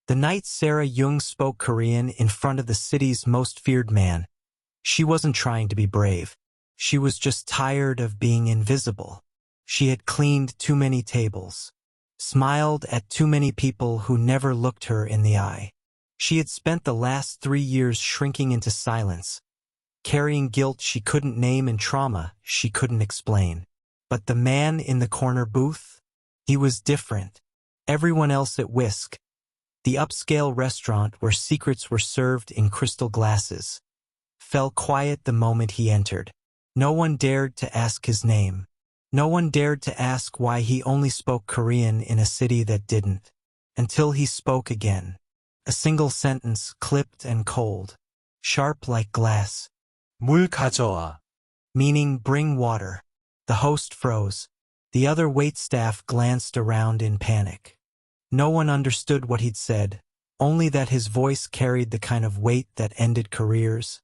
The night Sera Jung spoke Korean in front of the city's most feared man, she wasn't trying to be brave. She was just tired of being invisible. She had cleaned too many tables, smiled at too many people who never looked her in the eye. She had spent the last 3 years shrinking into silence, carrying guilt she couldn't name and trauma she couldn't explain. But the man in the corner booth? He was different. Everyone else at Whisk, the upscale restaurant where secrets were served in crystal glasses, fell quiet the moment he entered. No one dared to ask his name. No one dared to ask why he only spoke Korean in a city that didn't. Until he spoke again. A single sentence, clipped and cold, sharp like glass. 물 가져와. Meaning bring water. The host froze. The other waitstaff glanced around in panic. No one understood what he'd said, only that his voice carried the kind of weight that ended careers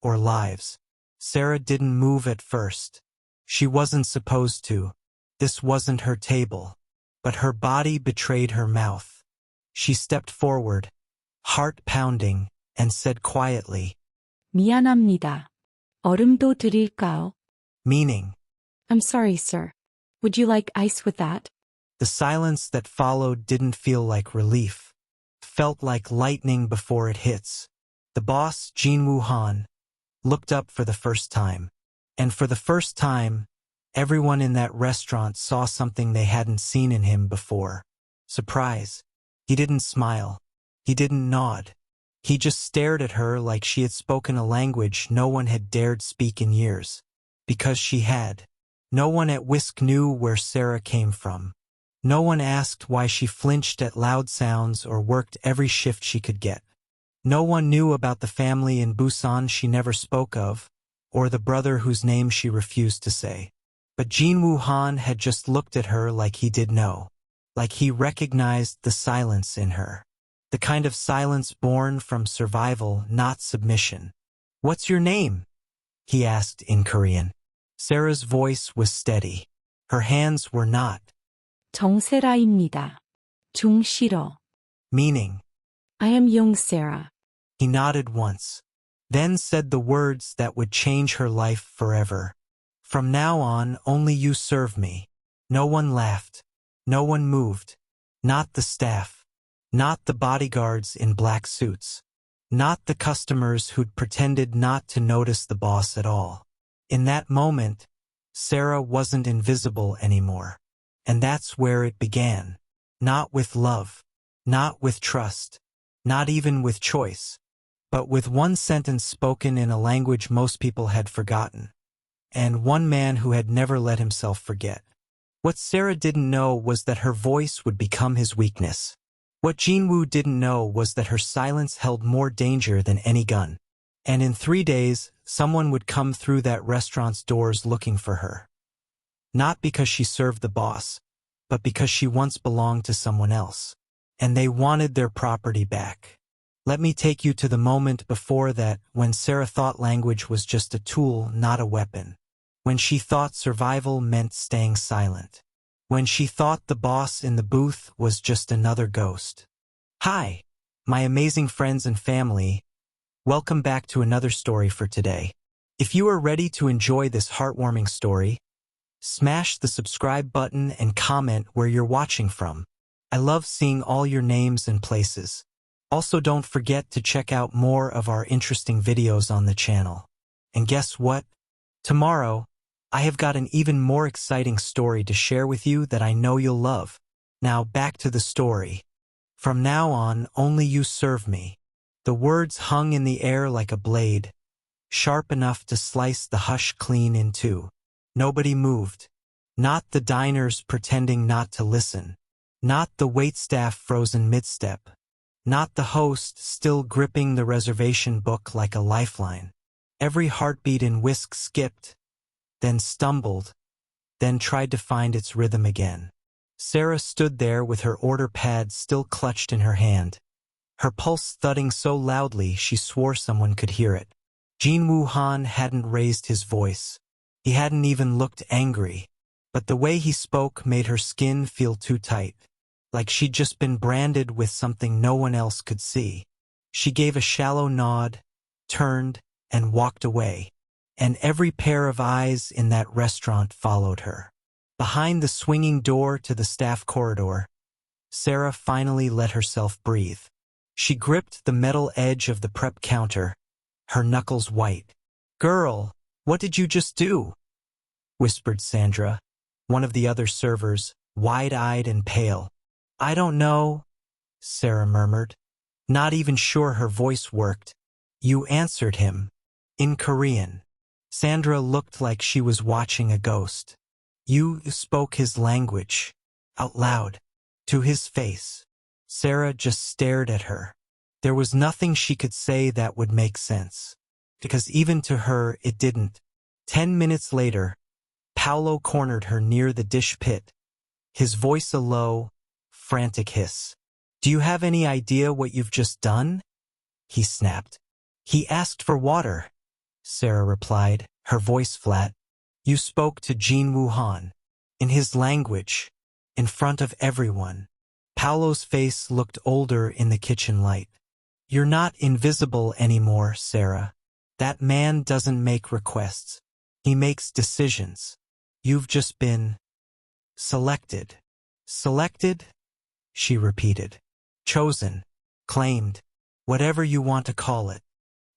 or lives. Sera didn't move at first. She wasn't supposed to. This wasn't her table. But her body betrayed her mouth. She stepped forward, heart pounding, and said quietly, 미안합니다. 얼음도 드릴까요? Meaning, I'm sorry, sir. Would you like ice with that? the silence that followed didn't feel like relief. Felt like lightning before it hits. The boss, Jinwoo Han, looked up for the first time. And for the first time, everyone in that restaurant saw something they hadn't seen in him before. Surprise. He didn't smile. He didn't nod. He just stared at her like she had spoken a language no one had dared speak in years. Because she had. No one at Whisk knew where Sera came from. No one asked why she flinched at loud sounds or worked every shift she could get. No one knew about the family in Busan she never spoke of, or the brother whose name she refused to say. But Jinwoo Han had just looked at her like he did know. Like he recognized the silence in her. The kind of silence born from survival, not submission. "What's your name?" he asked in Korean. Sera's voice was steady. Her hands were not. 정세라입니다. 중시러. Meaning, I am young Sera. he nodded once, then said the words that would change her life forever. "From now on, only you serve me." No one laughed. No one moved. Not the staff. Not the bodyguards in black suits. Not the customers who'd pretended not to notice the boss at all. In that moment, Sera wasn't invisible anymore. And that's where it began. Not with love. Not with trust. Not even with choice. But with one sentence spoken in a language most people had forgotten. And one man who had never let himself forget. What Sera didn't know was that her voice would become his weakness. What Jinwoo didn't know was that her silence held more danger than any gun. And in 3 days, someone would come through that restaurant's doors looking for her. Not because she served the boss, but because she once belonged to someone else. And they wanted their property back. Let me take you to the moment before that, when Sera thought language was just a tool, not a weapon. When she thought survival meant staying silent. When she thought the boss in the booth was just another ghost. Hi, my amazing friends and family. Welcome back to another story for today. If you are ready to enjoy this heartwarming story, smash the subscribe button and comment where you're watching from. I love seeing all your names and places. Also, don't forget to check out more of our interesting videos on the channel. And guess what? Tomorrow, I have got an even more exciting story to share with you that I know you'll love. Now back to the story. From now on, only you serve me. The words hung in the air like a blade, sharp enough to slice the hush clean in two. Nobody moved. Not the diners pretending not to listen. Not the waitstaff frozen mid-step. Not the host still gripping the reservation book like a lifeline. Every heartbeat in Whisk skipped, then stumbled, then tried to find its rhythm again. Sera stood there with her order pad still clutched in her hand, her pulse thudding so loudly she swore someone could hear it. Jinwoo Han hadn't raised his voice. He hadn't even looked angry, but the way he spoke made her skin feel too tight, like she'd just been branded with something no one else could see. She gave a shallow nod, turned, and walked away, and every pair of eyes in that restaurant followed her. Behind the swinging door to the staff corridor, Sera finally let herself breathe. She gripped the metal edge of the prep counter, her knuckles white. "Girl, what did you just do?" whispered Sandra, one of the other servers, wide-eyed and pale. "I don't know," Sera murmured, not even sure her voice worked. "You answered him. In Korean." Sandra looked like she was watching a ghost. "You spoke his language. Out loud. To his face." Sera just stared at her. There was nothing she could say that would make sense, because even to her it didn't. 10 minutes later, Paolo cornered her near the dish pit, his voice a low, frantic hiss. "Do you have any idea what you've just done?" he snapped. "He asked for water," Sera replied, her voice flat. "You spoke to Jinwoo Han, in his language, in front of everyone." Paolo's face looked older in the kitchen light. "You're not invisible anymore, Sera. That man doesn't make requests. He makes decisions. You've just been selected." "Selected?" she repeated. "Chosen, claimed, whatever you want to call it."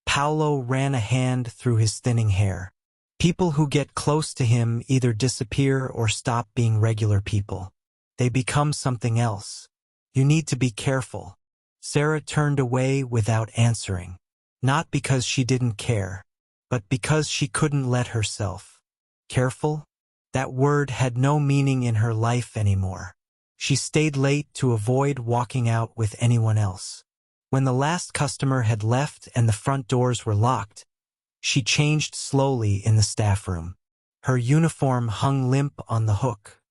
Paolo ran a hand through his thinning hair. "People who get close to him either disappear or stop being regular people. They become something else. You need to be careful." Sera turned away without answering, not because she didn't care, but because she couldn't let herself. Careful? That word had no meaning in her life anymore. She stayed late to avoid walking out with anyone else. When the last customer had left and the front doors were locked, she changed slowly in the staff room. Her uniform hung limp on the hook.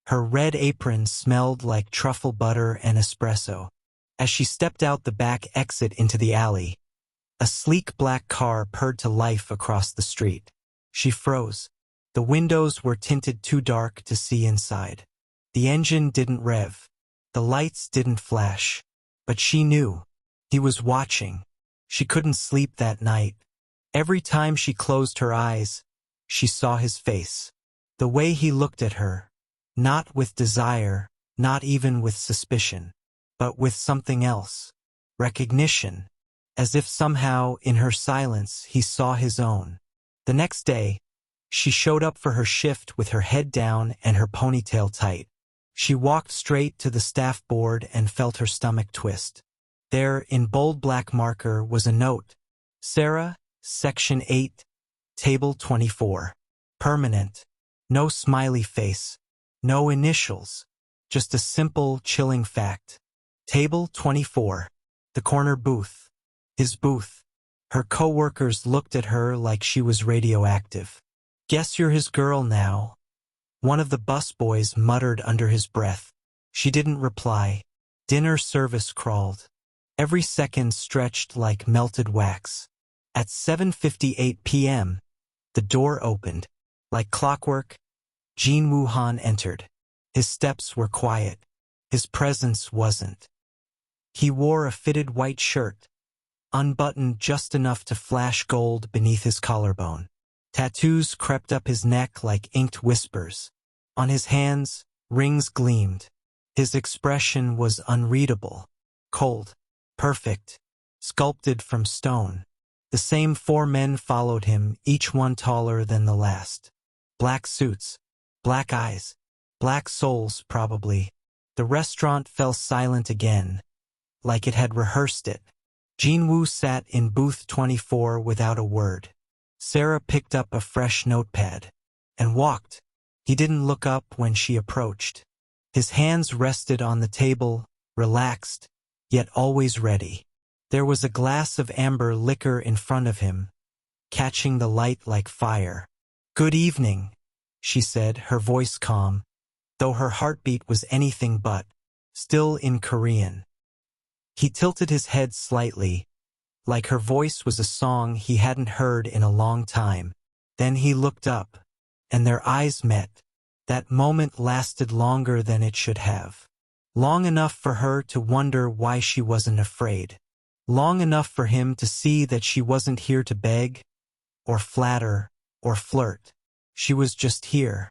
Her red apron smelled like truffle butter and espresso. As she stepped out the back exit into the alley, a sleek black car purred to life across the street. She froze. The windows were tinted too dark to see inside. The engine didn't rev. The lights didn't flash. But she knew. He was watching. She couldn't sleep that night. Every time she closed her eyes, she saw his face. The way he looked at her. Not with desire, not even with suspicion, but with something else. Recognition. As if somehow, in her silence, he saw his own. The next day, she showed up for her shift with her head down and her ponytail tight. She walked straight to the staff board and felt her stomach twist. There, in bold black marker, was a note. "Sera, Section 8, Table 24. Permanent. No smiley face. No initials. Just a simple, chilling fact. Table 24. The corner booth. His booth." Her co-workers looked at her like she was radioactive. "Guess you're his girl now," one of the busboys muttered under his breath. She didn't reply. Dinner service crawled. Every second stretched like melted wax. At 7:58 p.m., the door opened. Like clockwork, Jinwoo Han entered. His steps were quiet. His presence wasn't. He wore a fitted white shirt, unbuttoned just enough to flash gold beneath his collarbone. Tattoos crept up his neck like inked whispers. On his hands, rings gleamed. His expression was unreadable. Cold. Perfect. Sculpted from stone. The same 4 men followed him, each one taller than the last. Black suits. Black eyes. Black souls, probably. The restaurant fell silent again, like it had rehearsed it. Jinwoo sat in booth 24 without a word. Sera picked up a fresh notepad and walked. He didn't look up when she approached. His hands rested on the table, relaxed, yet always ready. There was a glass of amber liquor in front of him, catching the light like fire. "Good evening," she said, her voice calm, though her heartbeat was anything but, still in Korean. He tilted his head slightly, like her voice was a song he hadn't heard in a long time. Then he looked up, and their eyes met. That moment lasted longer than it should have. long enough for her to wonder why she wasn't afraid, long enough for him to see that she wasn't here to beg, or flatter, or flirt. She was just here.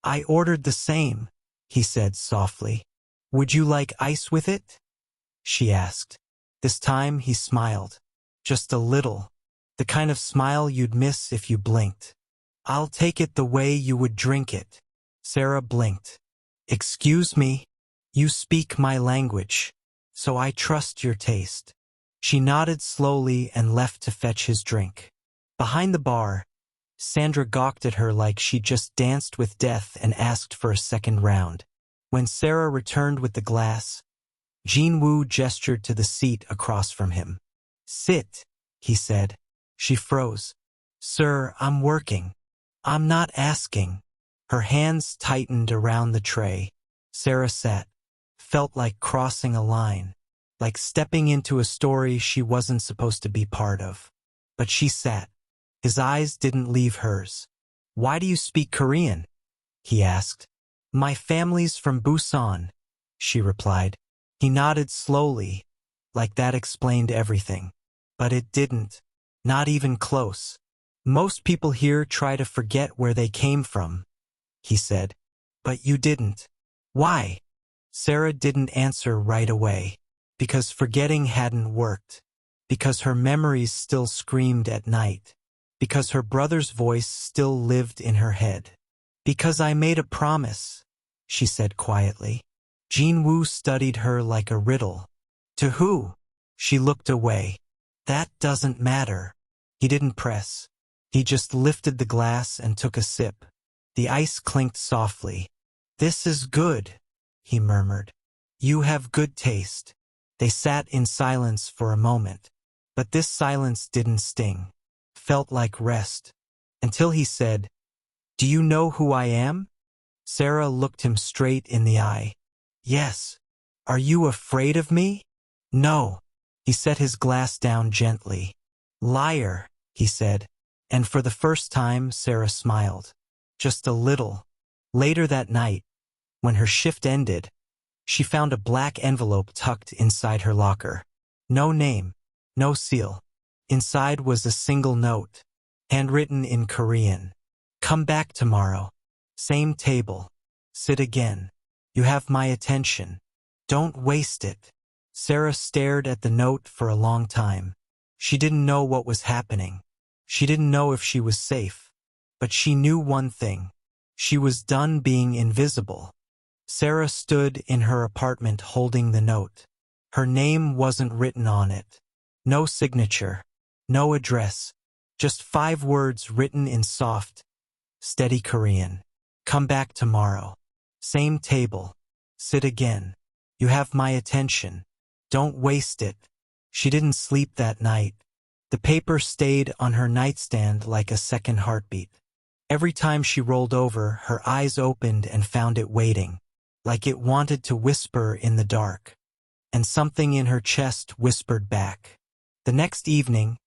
"I ordered the same," he said softly. "Would you like ice with it?" she asked. This time he smiled. Just a little. The kind of smile you'd miss if you blinked. "I'll take it the way you would drink it." Sera blinked. "Excuse me? You speak my language, so I trust your taste." She nodded slowly and left to fetch his drink. Behind the bar, Sandra gawked at her like she just danced with death and asked for a second round. When Sera returned with the glass, Jinwoo gestured to the seat across from him. "Sit," he said. She froze. "Sir, I'm working. I'm not asking." Her hands tightened around the tray. Sera sat. Felt like crossing a line, like stepping into a story she wasn't supposed to be part of. But she sat. His eyes didn't leave hers. "Why do you speak Korean?" he asked. "My family's from Busan," she replied. He nodded slowly, like that explained everything. But it didn't. Not even close. "Most people here try to forget where they came from," he said. "But you didn't. Why?" Sera didn't answer right away. Because forgetting hadn't worked. Because her memories still screamed at night. Because her brother's voice still lived in her head. "Because I made a promise," she said quietly. Jinwoo studied her like a riddle. "To who?" She looked away. "That doesn't matter." He didn't press. He just lifted the glass and took a sip. The ice clinked softly. "This is good," he murmured. "You have good taste." They sat in silence for a moment. But this silence didn't sting. Felt like rest. Until he said, "Do you know who I am?" Sera looked him straight in the eye. "Yes." "Are you afraid of me?" "No." He set his glass down gently. "Liar," he said. And for the first time, Sera smiled. Just a little. Later that night, when her shift ended, she found a black envelope tucked inside her locker. No name, no seal. Inside was a single note, handwritten in Korean. "Come back tomorrow. Same table. Sit again. You have my attention. Don't waste it." Sera stared at the note for a long time. She didn't know what was happening. She didn't know if she was safe. But she knew one thing. She was done being invisible. Sera stood in her apartment holding the note. Her name wasn't written on it. No signature. No address. Just 5 words written in soft, steady Korean. "Come back tomorrow. Same table. Sit again. You have my attention. Don't waste it." She didn't sleep that night. The paper stayed on her nightstand like a second heartbeat. Every time she rolled over, her eyes opened and found it waiting, like it wanted to whisper in the dark. And something in her chest whispered back. The next evening,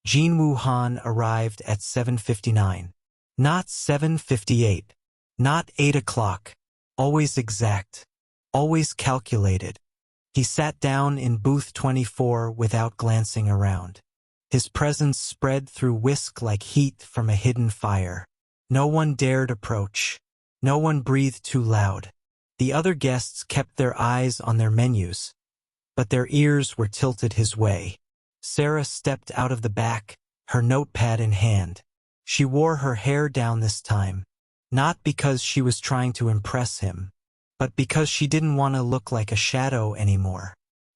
Jinwoo Han arrived at 7:59. Not 7:58. Not 8 o'clock. Always exact. Always calculated. He sat down in booth 24 without glancing around. His presence spread through whisk like heat from a hidden fire. No one dared approach. No one breathed too loud. The other guests kept their eyes on their menus, but their ears were tilted his way. Sera stepped out of the back, her notepad in hand. She wore her hair down this time, not because she was trying to impress him, but because she didn't want to look like a shadow anymore.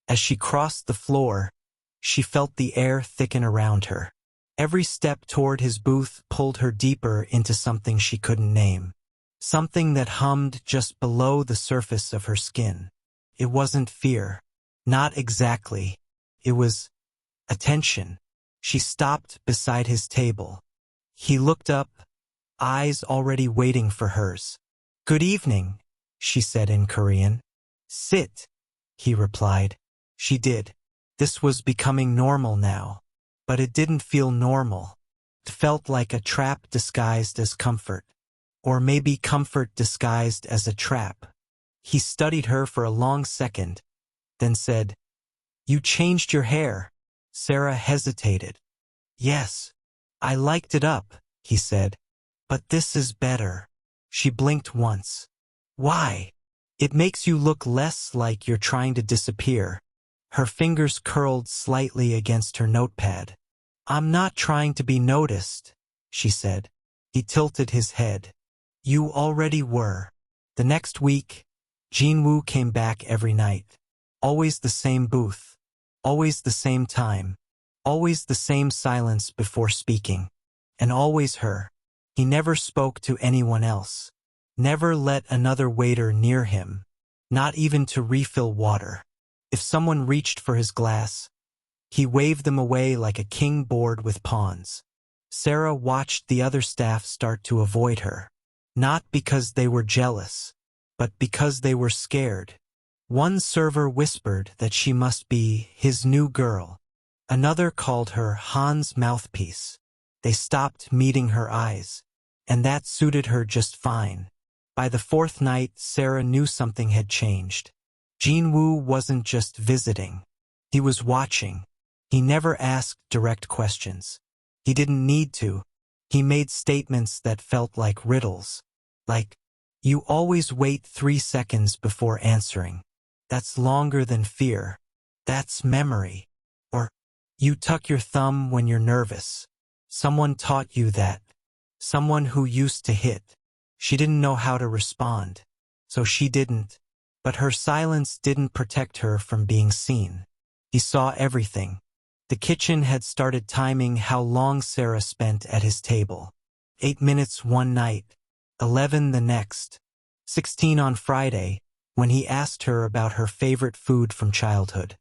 As she crossed the floor, she felt the air thicken around her. Every step toward his booth pulled her deeper into something she couldn't name. Something that hummed just below the surface of her skin. It wasn't fear. Not exactly. It was attention. She stopped beside his table. He looked up, eyes already waiting for hers. "Good evening," she said in Korean. "Sit," he replied. She did. This was becoming normal now. But it didn't feel normal. It felt like a trap disguised as comfort. Or maybe comfort disguised as a trap. He studied her for a long second, then said, "You changed your hair." Sera hesitated. "Yes, I liked it up," he said. "But this is better." She blinked once. "Why?" "It makes you look less like you're trying to disappear." Her fingers curled slightly against her notepad. "I'm not trying to be noticed," she said. He tilted his head. "You already were." The next week, Jinwoo came back every night. Always the same booth. Always the same time. Always the same silence before speaking. And always her. He never spoke to anyone else. Never let another waiter near him. Not even to refill water. If someone reached for his glass, he waved them away like a king bored with pawns. Sera watched the other staff start to avoid her. Not because they were jealous, but because they were scared. One server whispered that she must be his new girl. Another called her Han's mouthpiece. They stopped meeting her eyes, and that suited her just fine. By the fourth night, Sera knew something had changed. Jinwoo wasn't just visiting. He was watching. He never asked direct questions. He didn't need to. He made statements that felt like riddles. Like, "You always wait 3 seconds before answering. That's longer than fear. That's memory." Or, "You tuck your thumb when you're nervous. Someone taught you that." Someone who used to hit. She didn't know how to respond. So she didn't. But her silence didn't protect her from being seen. He saw everything. The kitchen had started timing how long Sera spent at his table. 8 minutes one night, 11 the next, 16 on Friday, when he asked her about her favorite food from childhood.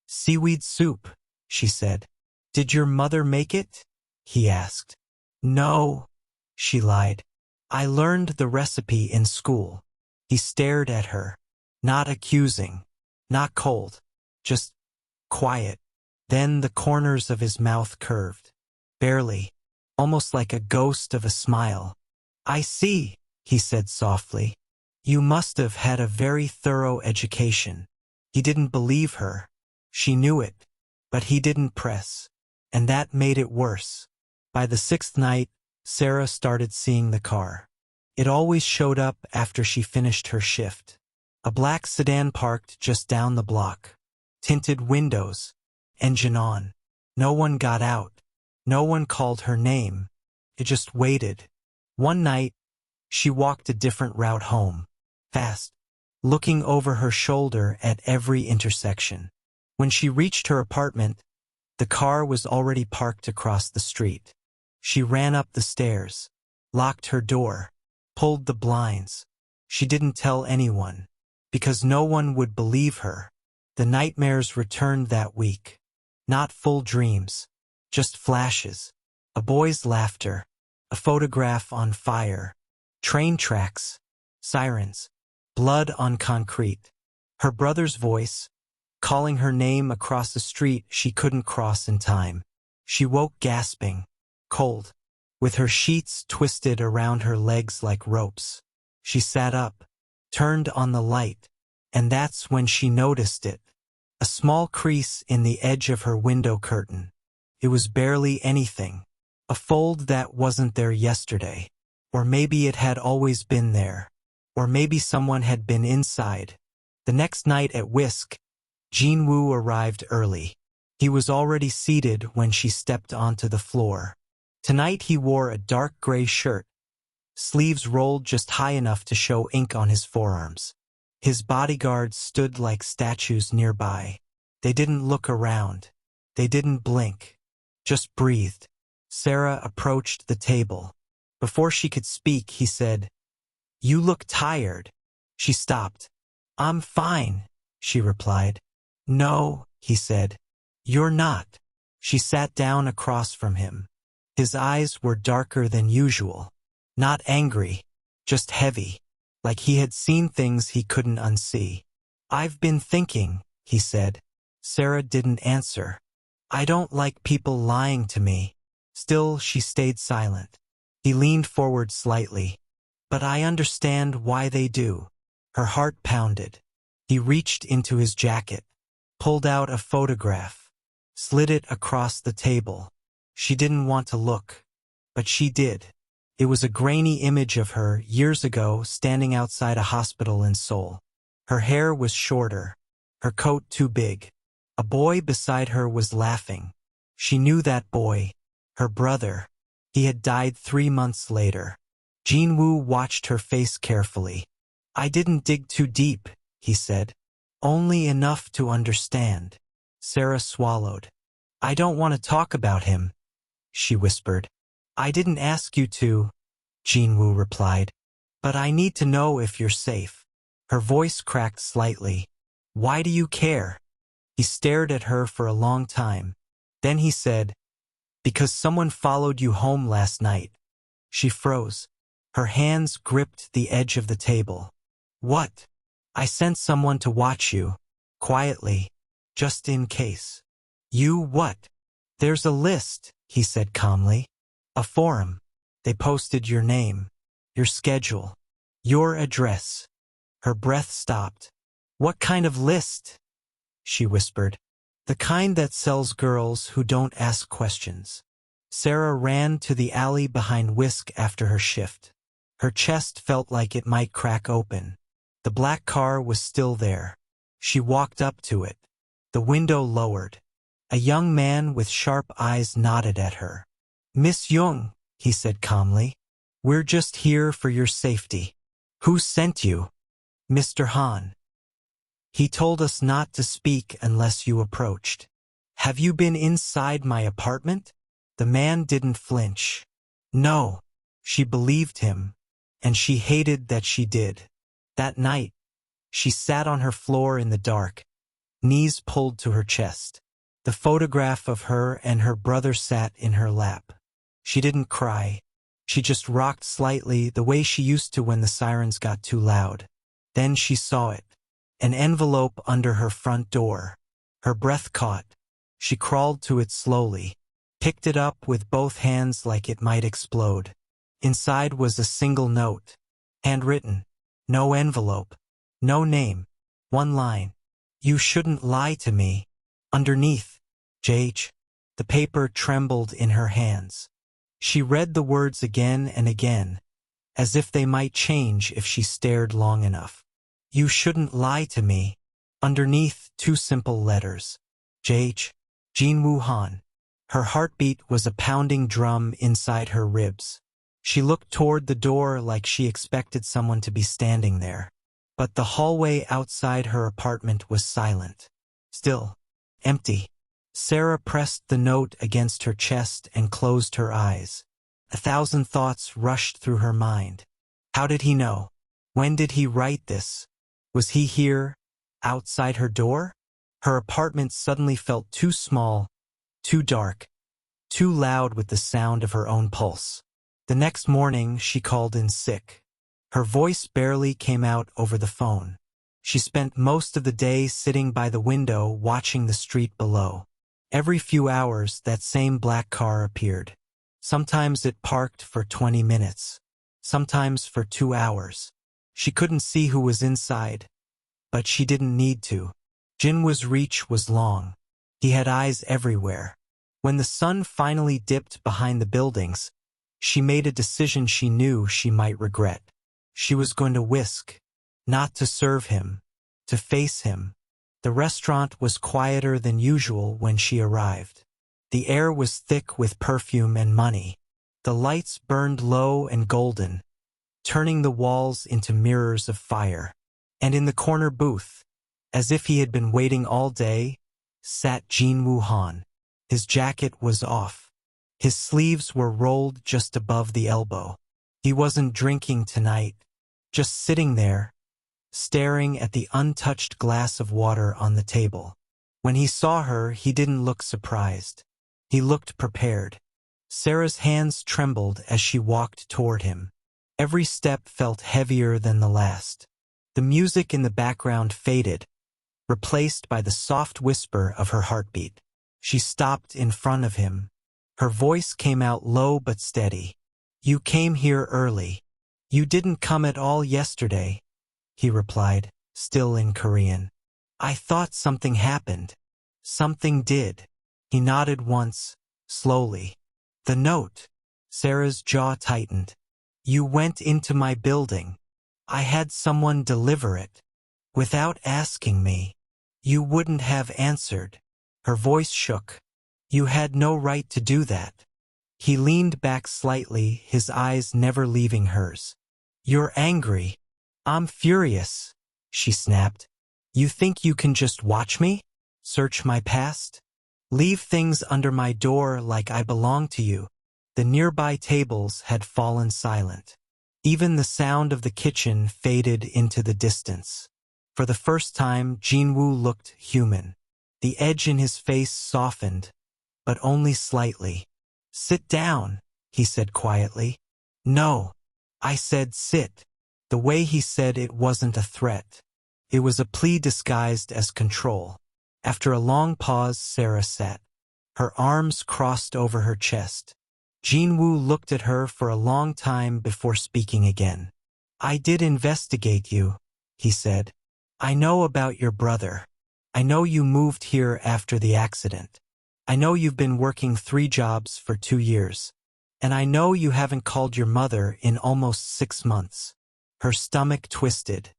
"Seaweed soup," she said. "Did your mother make it?" he asked. "No," she lied. "I learned the recipe in school." He stared at her. Not accusing, not cold, just quiet. Then the corners of his mouth curved. Barely, almost like a ghost of a smile. "I see," he said softly. "You must have had a very thorough education." He didn't believe her. She knew it, but he didn't press. And that made it worse. By the 6th night, Sera started seeing the car. It always showed up after she finished her shift. A black sedan parked just down the block. Tinted windows. Engine on. No one got out. No one called her name. It just waited. One night, she walked a different route home. Fast. Looking over her shoulder at every intersection. When she reached her apartment, the car was already parked across the street. She ran up the stairs. Locked her door. Pulled the blinds. She didn't tell anyone. Because no one would believe her. The nightmares returned that week. Not full dreams. Just flashes. A boy's laughter. A photograph on fire. Train tracks. Sirens. Blood on concrete. Her brother's voice. Calling her name across the street she couldn't cross in time. She woke gasping. Cold. With her sheets twisted around her legs like ropes. She sat up. Turned on the light, and that's when she noticed it. A small crease in the edge of her window curtain. It was barely anything. A fold that wasn't there yesterday. Or maybe it had always been there. Or maybe someone had been inside. The next night at Whisk, Jinwoo arrived early. He was already seated when she stepped onto the floor. Tonight he wore a dark gray shirt. Sleeves rolled just high enough to show ink on his forearms. His bodyguards stood like statues nearby. They didn't look around. They didn't blink. Just breathed. Sera approached the table. Before she could speak, he said, "You look tired." She stopped. "I'm fine," she replied. "No," he said. "You're not." She sat down across from him. His eyes were darker than usual. Not angry, just heavy, like he had seen things he couldn't unsee. "I've been thinking," he said. Sera didn't answer. "I don't like people lying to me." Still, she stayed silent. He leaned forward slightly. "But I understand why they do." Her heart pounded. He reached into his jacket, pulled out a photograph, slid it across the table. She didn't want to look, but she did. It was a grainy image of her, years ago, standing outside a hospital in Seoul. Her hair was shorter, her coat too big. A boy beside her was laughing. She knew that boy, her brother. He had died 3 months later. Jinwoo watched her face carefully. "I didn't dig too deep," he said. "Only enough to understand." Sera swallowed. "I don't want to talk about him," she whispered. "I didn't ask you to," Jinwoo replied. "But I need to know if you're safe." Her voice cracked slightly. "Why do you care?" He stared at her for a long time. Then he said, "Because someone followed you home last night." She froze. Her hands gripped the edge of the table. "What?" "I sent someone to watch you. Quietly. Just in case." "You what?" "There's a list," he said calmly. "A forum. They posted your name, your schedule, your address." Her breath stopped. "What kind of list?" she whispered. "The kind that sells girls who don't ask questions." Sera ran to the alley behind Whisk after her shift. Her chest felt like it might crack open. The black car was still there. She walked up to it. The window lowered. A young man with sharp eyes nodded at her. "Miss Jung," he said calmly. "We're just here for your safety." "Who sent you?" "Mr. Han. He told us not to speak unless you approached." "Have you been inside my apartment?" The man didn't flinch. "No." She believed him, and she hated that she did. That night, she sat on her floor in the dark, knees pulled to her chest. The photograph of her and her brother sat in her lap. She didn't cry. She just rocked slightly, the way she used to when the sirens got too loud. Then she saw it. An envelope under her front door. Her breath caught. She crawled to it slowly, picked it up with both hands like it might explode. Inside was a single note. Handwritten. No envelope. No name. One line. "You shouldn't lie to me." Underneath, "JH." The paper trembled in her hands. She read the words again and again, as if they might change if she stared long enough. "You shouldn't lie to me." Underneath, 2 simple letters. JH. Jinwoo Han. Her heartbeat was a pounding drum inside her ribs. She looked toward the door like she expected someone to be standing there. But the hallway outside her apartment was silent. Still. Empty. Sera pressed the note against her chest and closed her eyes. 1,000 thoughts rushed through her mind. How did he know? When did he write this? Was he here, outside her door? Her apartment suddenly felt too small, too dark, too loud with the sound of her own pulse. The next morning, she called in sick. Her voice barely came out over the phone. She spent most of the day sitting by the window watching the street below. Every few hours, that same black car appeared. Sometimes it parked for 20 minutes. Sometimes for 2 hours. She couldn't see who was inside, but she didn't need to. Jinwoo's reach was long. He had eyes everywhere. When the sun finally dipped behind the buildings, she made a decision she knew she might regret. She was going to Whisk. Not to serve him, to face him. The restaurant was quieter than usual when she arrived. The air was thick with perfume and money. The lights burned low and golden, turning the walls into mirrors of fire. And in the corner booth, as if he had been waiting all day, sat Jinwoo Han. His jacket was off. His sleeves were rolled just above the elbow. He wasn't drinking tonight, just sitting there, staring at the untouched glass of water on the table. When he saw her, he didn't look surprised. He looked prepared. Sera's hands trembled as she walked toward him. Every step felt heavier than the last. The music in the background faded, replaced by the soft whisper of her heartbeat. She stopped in front of him. Her voice came out low but steady. "You came here early. You didn't come at all yesterday." he replied, still in Korean. I thought something happened. Something did. He nodded once, slowly. The note. Sera's jaw tightened. You went into my building. I had someone deliver it. Without asking me. You wouldn't have answered. Her voice shook. You had no right to do that. He leaned back slightly, his eyes never leaving hers. You're angry. I'm furious, she snapped. You think you can just watch me? Search my past? Leave things under my door like I belong to you. The nearby tables had fallen silent. Even the sound of the kitchen faded into the distance. For the first time, Jinwoo looked human. The edge in his face softened, but only slightly. Sit down, he said quietly. No, I said sit. The way he said it wasn't a threat. It was a plea disguised as control. After a long pause, Sera sat. Her arms crossed over her chest. Jinwoo looked at her for a long time before speaking again. I did investigate you, he said. I know about your brother. I know you moved here after the accident. I know you've been working 3 jobs for 2 years. And I know you haven't called your mother in almost 6 months. Her stomach twisted.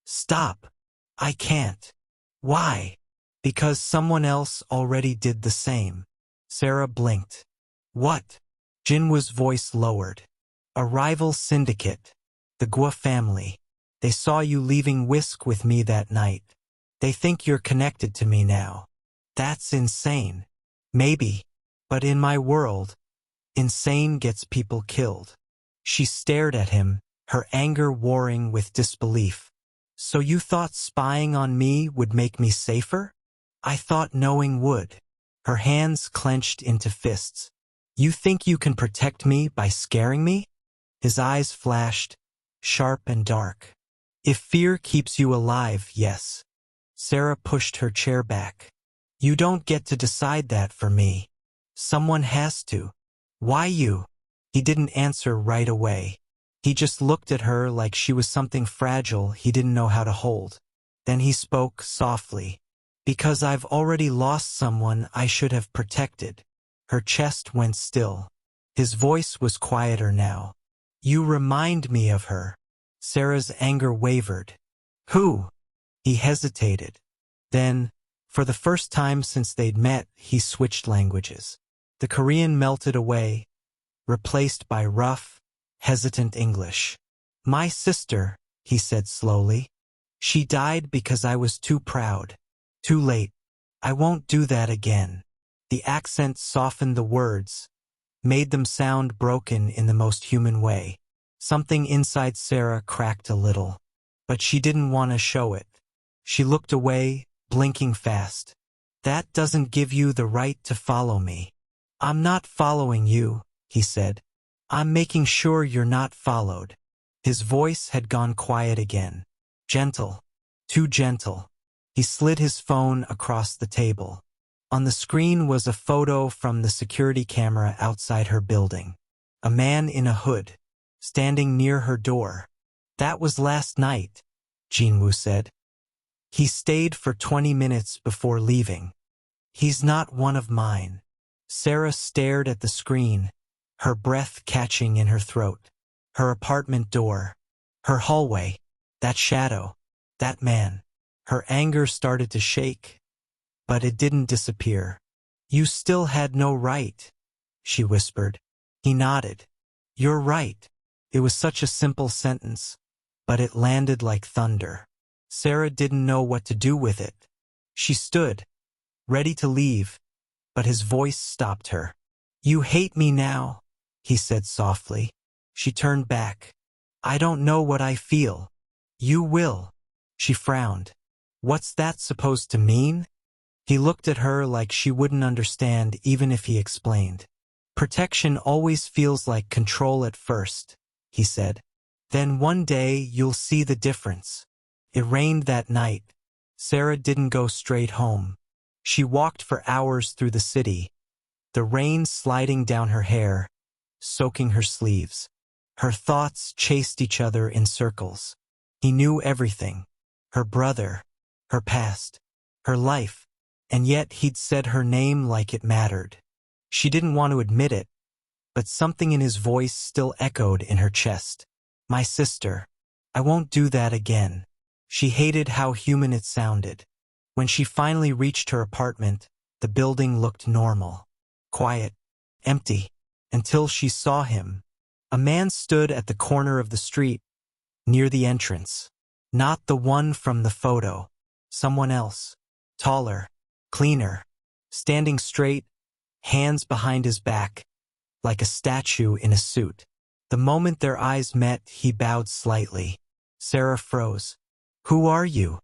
Stop. I can't. Why? Because someone else already did the same. Sera blinked. What? Jinwoo's voice lowered. A rival syndicate. The Gua family. They saw you leaving Whisk with me that night. They think you're connected to me now. That's insane. Maybe. But in my world, insane gets people killed. She stared at him, her anger warring with disbelief. So you thought spying on me would make me safer? I thought knowing would. Her hands clenched into fists. You think you can protect me by scaring me? His eyes flashed, sharp and dark. If fear keeps you alive, yes. Sera pushed her chair back. You don't get to decide that for me. Someone has to. Why you? He didn't answer right away. He just looked at her like she was something fragile he didn't know how to hold. Then he spoke softly. Because I've already lost someone I should have protected. Her chest went still. His voice was quieter now. You remind me of her. Sera's anger wavered. Who? He hesitated. Then, for the first time since they'd met, he switched languages. The Korean melted away, replaced by rough, hesitant English. My sister, he said slowly. She died because I was too proud. Too late. I won't do that again. The accent softened the words, made them sound broken in the most human way. Something inside Sera cracked a little, but she didn't want to show it. She looked away, blinking fast. That doesn't give you the right to follow me. I'm not following you, he said. I'm making sure you're not followed. His voice had gone quiet again. Gentle. Too gentle. He slid his phone across the table. On the screen was a photo from the security camera outside her building. A man in a hood, standing near her door. That was last night, Jinwoo said. He stayed for 20 minutes before leaving. He's not one of mine. Sera stared at the screen, her breath catching in her throat. Her apartment door. Her hallway. That shadow. That man. Her anger started to shake, but it didn't disappear. You still had no right, she whispered. He nodded. You're right. It was such a simple sentence, but it landed like thunder. Sera didn't know what to do with it. She stood, ready to leave, but his voice stopped her. You hate me now, he said softly. She turned back. I don't know what I feel. You will. She frowned. What's that supposed to mean? He looked at her like she wouldn't understand even if he explained. Protection always feels like control at first, he said. Then one day you'll see the difference. It rained that night. Sera didn't go straight home. She walked for hours through the city, the rain sliding down her hair, soaking her sleeves. Her thoughts chased each other in circles. He knew everything. Her brother, her past, her life, and yet he'd said her name like it mattered. She didn't want to admit it, but something in his voice still echoed in her chest. My sister. I won't do that again. She hated how human it sounded. When she finally reached her apartment, the building looked normal. Quiet. Empty. Until she saw him. A man stood at the corner of the street, near the entrance. Not the one from the photo. Someone else. Taller. Cleaner. Standing straight, hands behind his back, like a statue in a suit. The moment their eyes met, he bowed slightly. Sera froze. Who are you?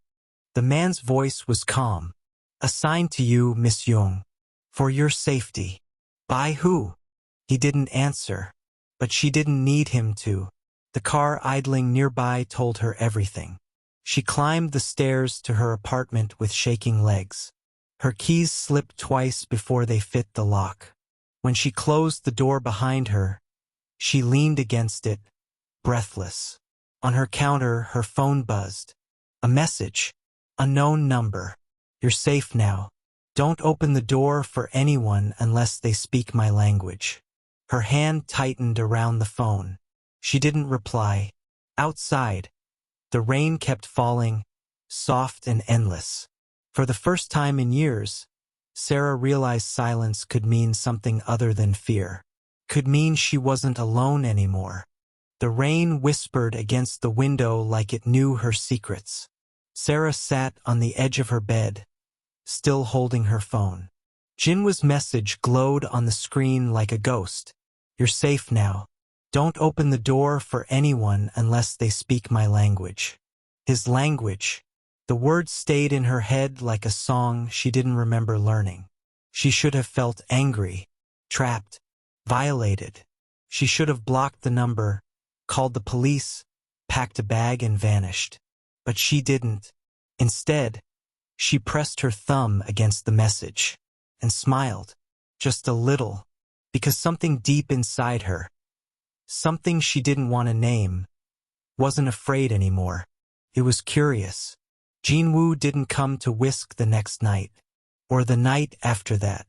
The man's voice was calm. Assigned to you, Miss Jung. For your safety. By who? He didn't answer. But she didn't need him to. The car idling nearby told her everything. She climbed the stairs to her apartment with shaking legs. Her keys slipped twice before they fit the lock. When she closed the door behind her, she leaned against it, breathless. On her counter, her phone buzzed. A message. Unknown number. You're safe now. Don't open the door for anyone unless they speak my language. Her hand tightened around the phone. She didn't reply. Outside, the rain kept falling, soft and endless. For the first time in years, Sera realized silence could mean something other than fear. Could mean she wasn't alone anymore. The rain whispered against the window like it knew her secrets. Sera sat on the edge of her bed, still holding her phone. Jinwoo's message glowed on the screen like a ghost. You're safe now. Don't open the door for anyone unless they speak my language. His language. The words stayed in her head like a song she didn't remember learning. She should have felt angry, trapped, violated. She should have blocked the number, called the police, packed a bag and vanished. But she didn't. Instead, she pressed her thumb against the message and smiled, just a little, because something deep inside her, something she didn't want to name, wasn't afraid anymore. It was curious. Jinwoo didn't come to Whisk the next night, or the night after that,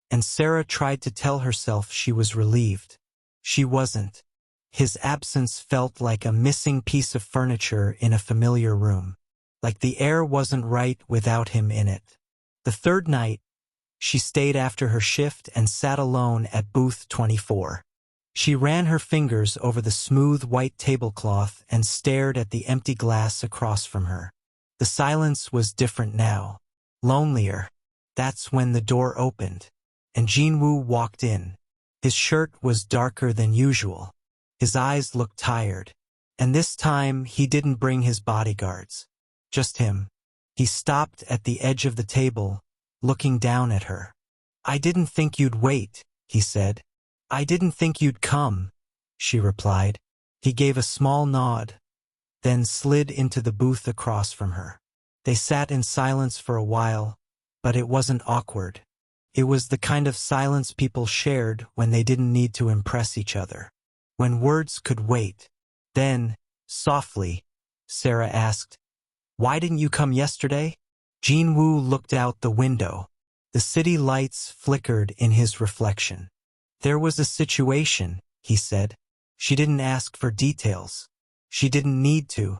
and Sera tried to tell herself she was relieved. She wasn't. His absence felt like a missing piece of furniture in a familiar room, like the air wasn't right without him in it. The third night, she stayed after her shift and sat alone at booth 24. She ran her fingers over the smooth white tablecloth and stared at the empty glass across from her. The silence was different now, lonelier. That's when the door opened, and Jinwoo walked in. His shirt was darker than usual. His eyes looked tired, and this time he didn't bring his bodyguards. Just him. He stopped at the edge of the table, looking down at her. I didn't think you'd wait, he said. I didn't think you'd come, she replied. He gave a small nod, then slid into the booth across from her. They sat in silence for a while, but it wasn't awkward. It was the kind of silence people shared when they didn't need to impress each other, when words could wait. Then, softly, Sera asked, Why didn't you come yesterday? Jinwoo looked out the window. The city lights flickered in his reflection. There was a situation, he said. She didn't ask for details. She didn't need to.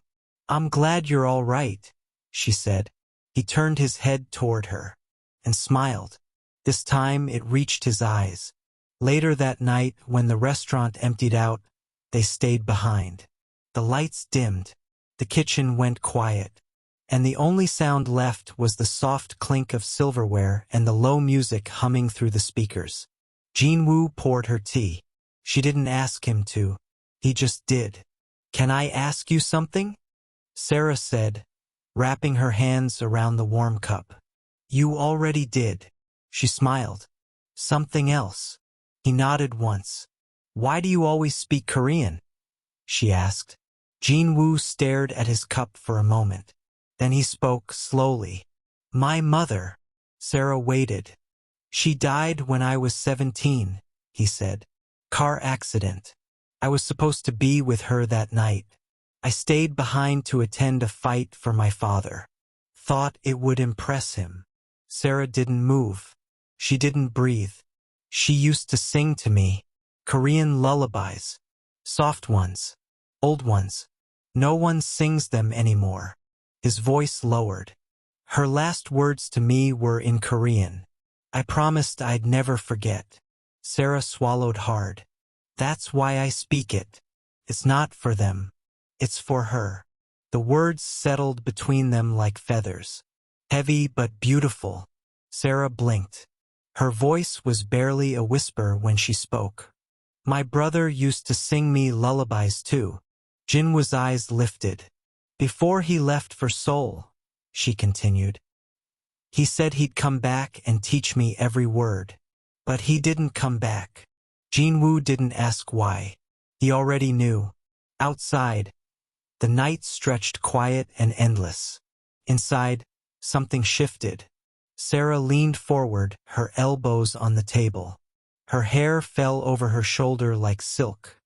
I'm glad you're all right, she said. He turned his head toward her and smiled. This time it reached his eyes. Later that night, when the restaurant emptied out, they stayed behind. The lights dimmed. The kitchen went quiet. And the only sound left was the soft clink of silverware and the low music humming through the speakers. Jinwoo poured her tea. She didn't ask him to. He just did. Can I ask you something? Sera said, wrapping her hands around the warm cup. You already did. She smiled. Something else. He nodded once. Why do you always speak Korean? She asked. Jinwoo stared at his cup for a moment. Then he spoke slowly. My mother. Sera waited. She died when I was 17, he said. Car accident. I was supposed to be with her that night. I stayed behind to attend a fight for my father. Thought it would impress him. Sera didn't move. She didn't breathe. She used to sing to me. Korean lullabies. Soft ones. Old ones. No one sings them anymore. His voice lowered. Her last words to me were in Korean. I promised I'd never forget. Sera swallowed hard. That's why I speak it. It's not for them. It's for her. The words settled between them like feathers. Heavy but beautiful. Sera blinked. Her voice was barely a whisper when she spoke. My brother used to sing me lullabies too. Jinwoo's eyes lifted. Before he left for Seoul, she continued. He said he'd come back and teach me every word. But he didn't come back. Jinwoo didn't ask why. He already knew. Outside, the night stretched quiet and endless. Inside, something shifted. Sera leaned forward, her elbows on the table. Her hair fell over her shoulder like silk.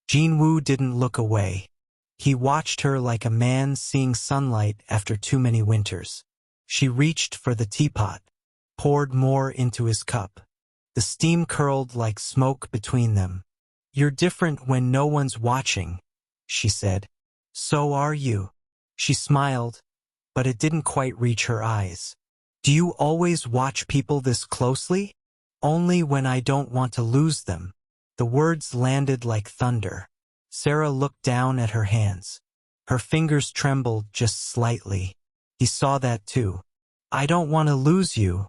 Jinwoo didn't look away. He watched her like a man seeing sunlight after too many winters. She reached for the teapot, poured more into his cup. The steam curled like smoke between them. You're different when no one's watching, she said. So are you. She smiled, but it didn't quite reach her eyes. Do you always watch people this closely? Only when I don't want to lose them. The words landed like thunder. Sera looked down at her hands. Her fingers trembled just slightly. He saw that too. I don't want to lose you,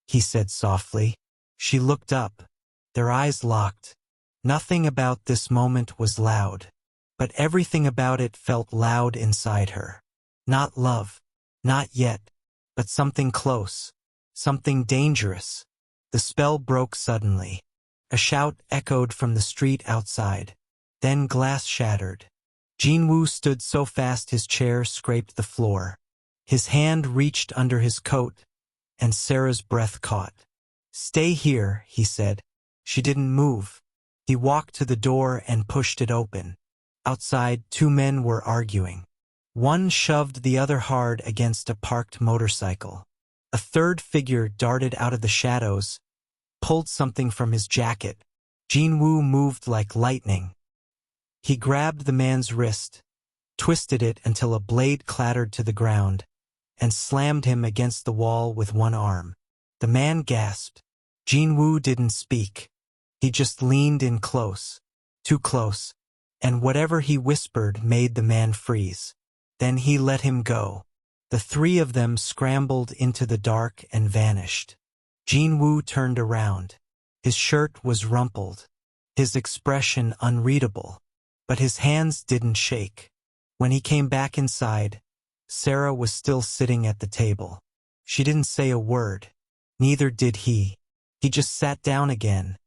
he said softly. She looked up. Their eyes locked. Nothing about this moment was loud, but everything about it felt loud inside her. Not love. Not yet. But something close. Something dangerous. The spell broke suddenly. A shout echoed from the street outside. Then glass shattered. Jinwoo stood so fast his chair scraped the floor. His hand reached under his coat, and Sera's breath caught. Stay here, he said. She didn't move. He walked to the door and pushed it open. Outside, two men were arguing. One shoved the other hard against a parked motorcycle. A third figure darted out of the shadows, pulled something from his jacket. Jinwoo moved like lightning. He grabbed the man's wrist, twisted it until a blade clattered to the ground, and slammed him against the wall with one arm. The man gasped. Jinwoo didn't speak. He just leaned in close, too close, and whatever he whispered made the man freeze. Then he let him go. The three of them scrambled into the dark and vanished. Jinwoo turned around. His shirt was rumpled, his expression unreadable, but his hands didn't shake. When he came back inside, Sera was still sitting at the table. She didn't say a word. Neither did he. He just sat down again,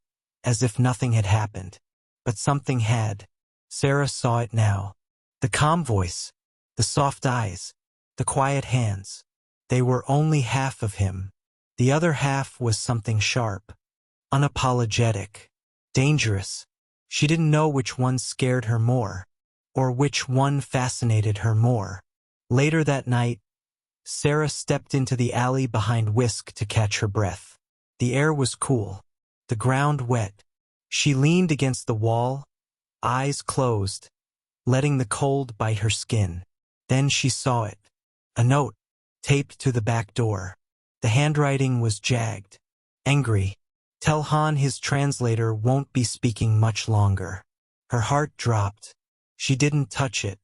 as if nothing had happened. But something had. Sera saw it now. The calm voice, the soft eyes, the quiet hands. They were only half of him. The other half was something sharp, unapologetic, dangerous. She didn't know which one scared her more, or which one fascinated her more. Later that night, Sera stepped into the alley behind Whisk to catch her breath. The air was cool, the ground wet. She leaned against the wall, eyes closed, letting the cold bite her skin. Then she saw it. A note, taped to the back door. The handwriting was jagged, angry. Tell Han his translator won't be speaking much longer. Her heart dropped. She didn't touch it.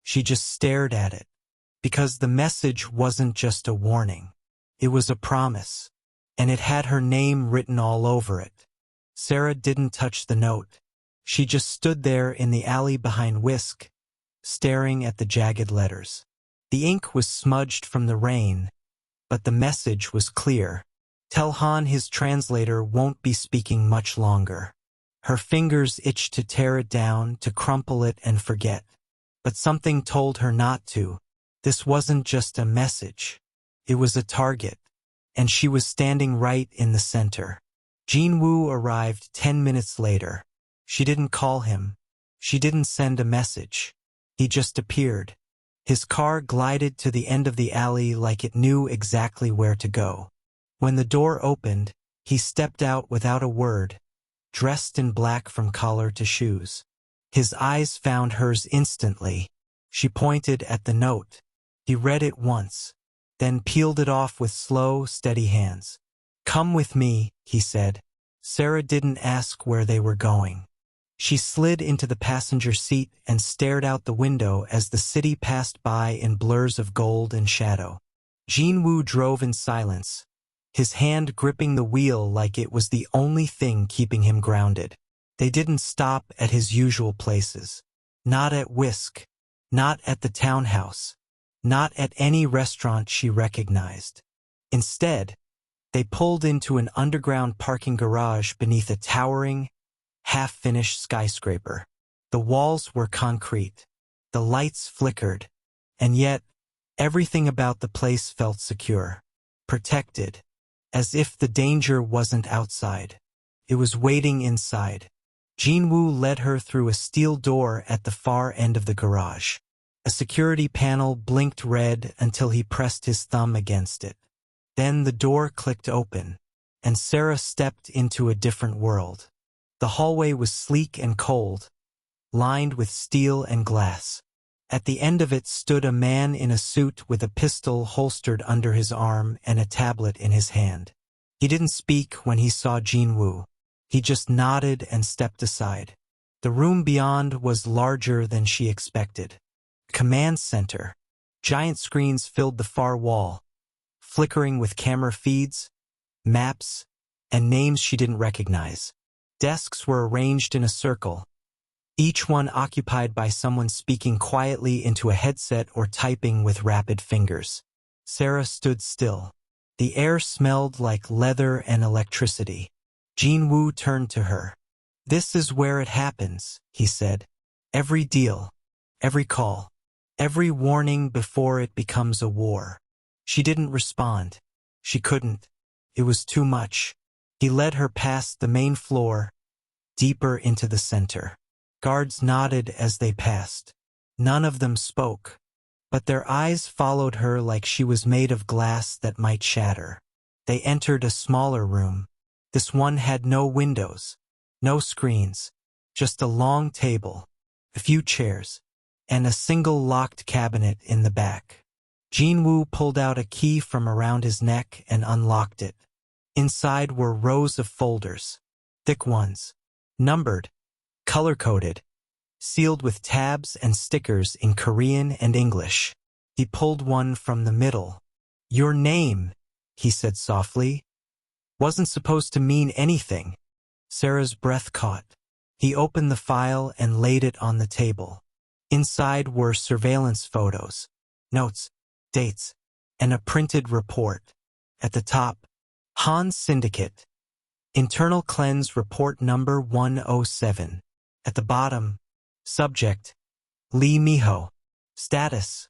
She just stared at it. Because the message wasn't just a warning. It was a promise. And it had her name written all over it. Sera didn't touch the note. She just stood there in the alley behind Whisk, staring at the jagged letters. The ink was smudged from the rain, but the message was clear. Tell Han his translator won't be speaking much longer. Her fingers itched to tear it down, to crumple it and forget. But something told her not to. This wasn't just a message. It was a target. And she was standing right in the center. Jinwoo arrived 10 minutes later. She didn't call him. She didn't send a message. He just appeared. His car glided to the end of the alley like it knew exactly where to go. When the door opened, he stepped out without a word, dressed in black from collar to shoes. His eyes found hers instantly. She pointed at the note. He read it once, then peeled it off with slow, steady hands. "Come with me," he said. Sera didn't ask where they were going. She slid into the passenger seat and stared out the window as the city passed by in blurs of gold and shadow. Jinwoo drove in silence, his hand gripping the wheel like it was the only thing keeping him grounded. They didn't stop at his usual places. Not at Whisk, not at the townhouse, not at any restaurant she recognized. Instead, they pulled into an underground parking garage beneath a towering, half-finished skyscraper. The walls were concrete. The lights flickered. And yet, everything about the place felt secure, protected, as if the danger wasn't outside. It was waiting inside. Jinwoo led her through a steel door at the far end of the garage. A security panel blinked red until he pressed his thumb against it. Then the door clicked open, and Sera stepped into a different world. The hallway was sleek and cold, lined with steel and glass. At the end of it stood a man in a suit with a pistol holstered under his arm and a tablet in his hand. He didn't speak when he saw Jinwoo. He just nodded and stepped aside. The room beyond was larger than she expected. Command center. Giant screens filled the far wall, flickering with camera feeds, maps, and names she didn't recognize. Desks were arranged in a circle, each one occupied by someone speaking quietly into a headset or typing with rapid fingers. Sera stood still. The air smelled like leather and electricity. Jinwoo turned to her. "This is where it happens," he said. "Every deal, every call, every warning before it becomes a war." She didn't respond. She couldn't. It was too much. He led her past the main floor, deeper into the center. Guards nodded as they passed. None of them spoke, but their eyes followed her like she was made of glass that might shatter. They entered a smaller room. This one had no windows, no screens, just a long table, a few chairs, and a single locked cabinet in the back. Jinwoo pulled out a key from around his neck and unlocked it. Inside were rows of folders, thick ones, numbered, color-coded, sealed with tabs and stickers in Korean and English. He pulled one from the middle. "Your name," he said softly, "wasn't supposed to mean anything." Sera's breath caught. He opened the file and laid it on the table. Inside were surveillance photos, notes, dates, and a printed report. At the top, Han Syndicate, Internal Cleanse Report Number 107. At the bottom, subject, Lee Miho. Status,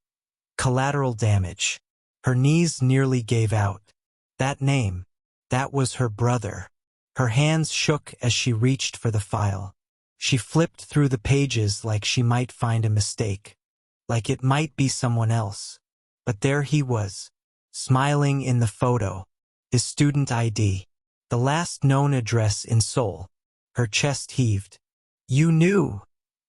collateral damage. Her knees nearly gave out. That name, that was her brother. Her hands shook as she reached for the file. She flipped through the pages like she might find a mistake, like it might be someone else. But there he was, smiling in the photo, his student ID, the last known address in Seoul. Her chest heaved. "You knew,"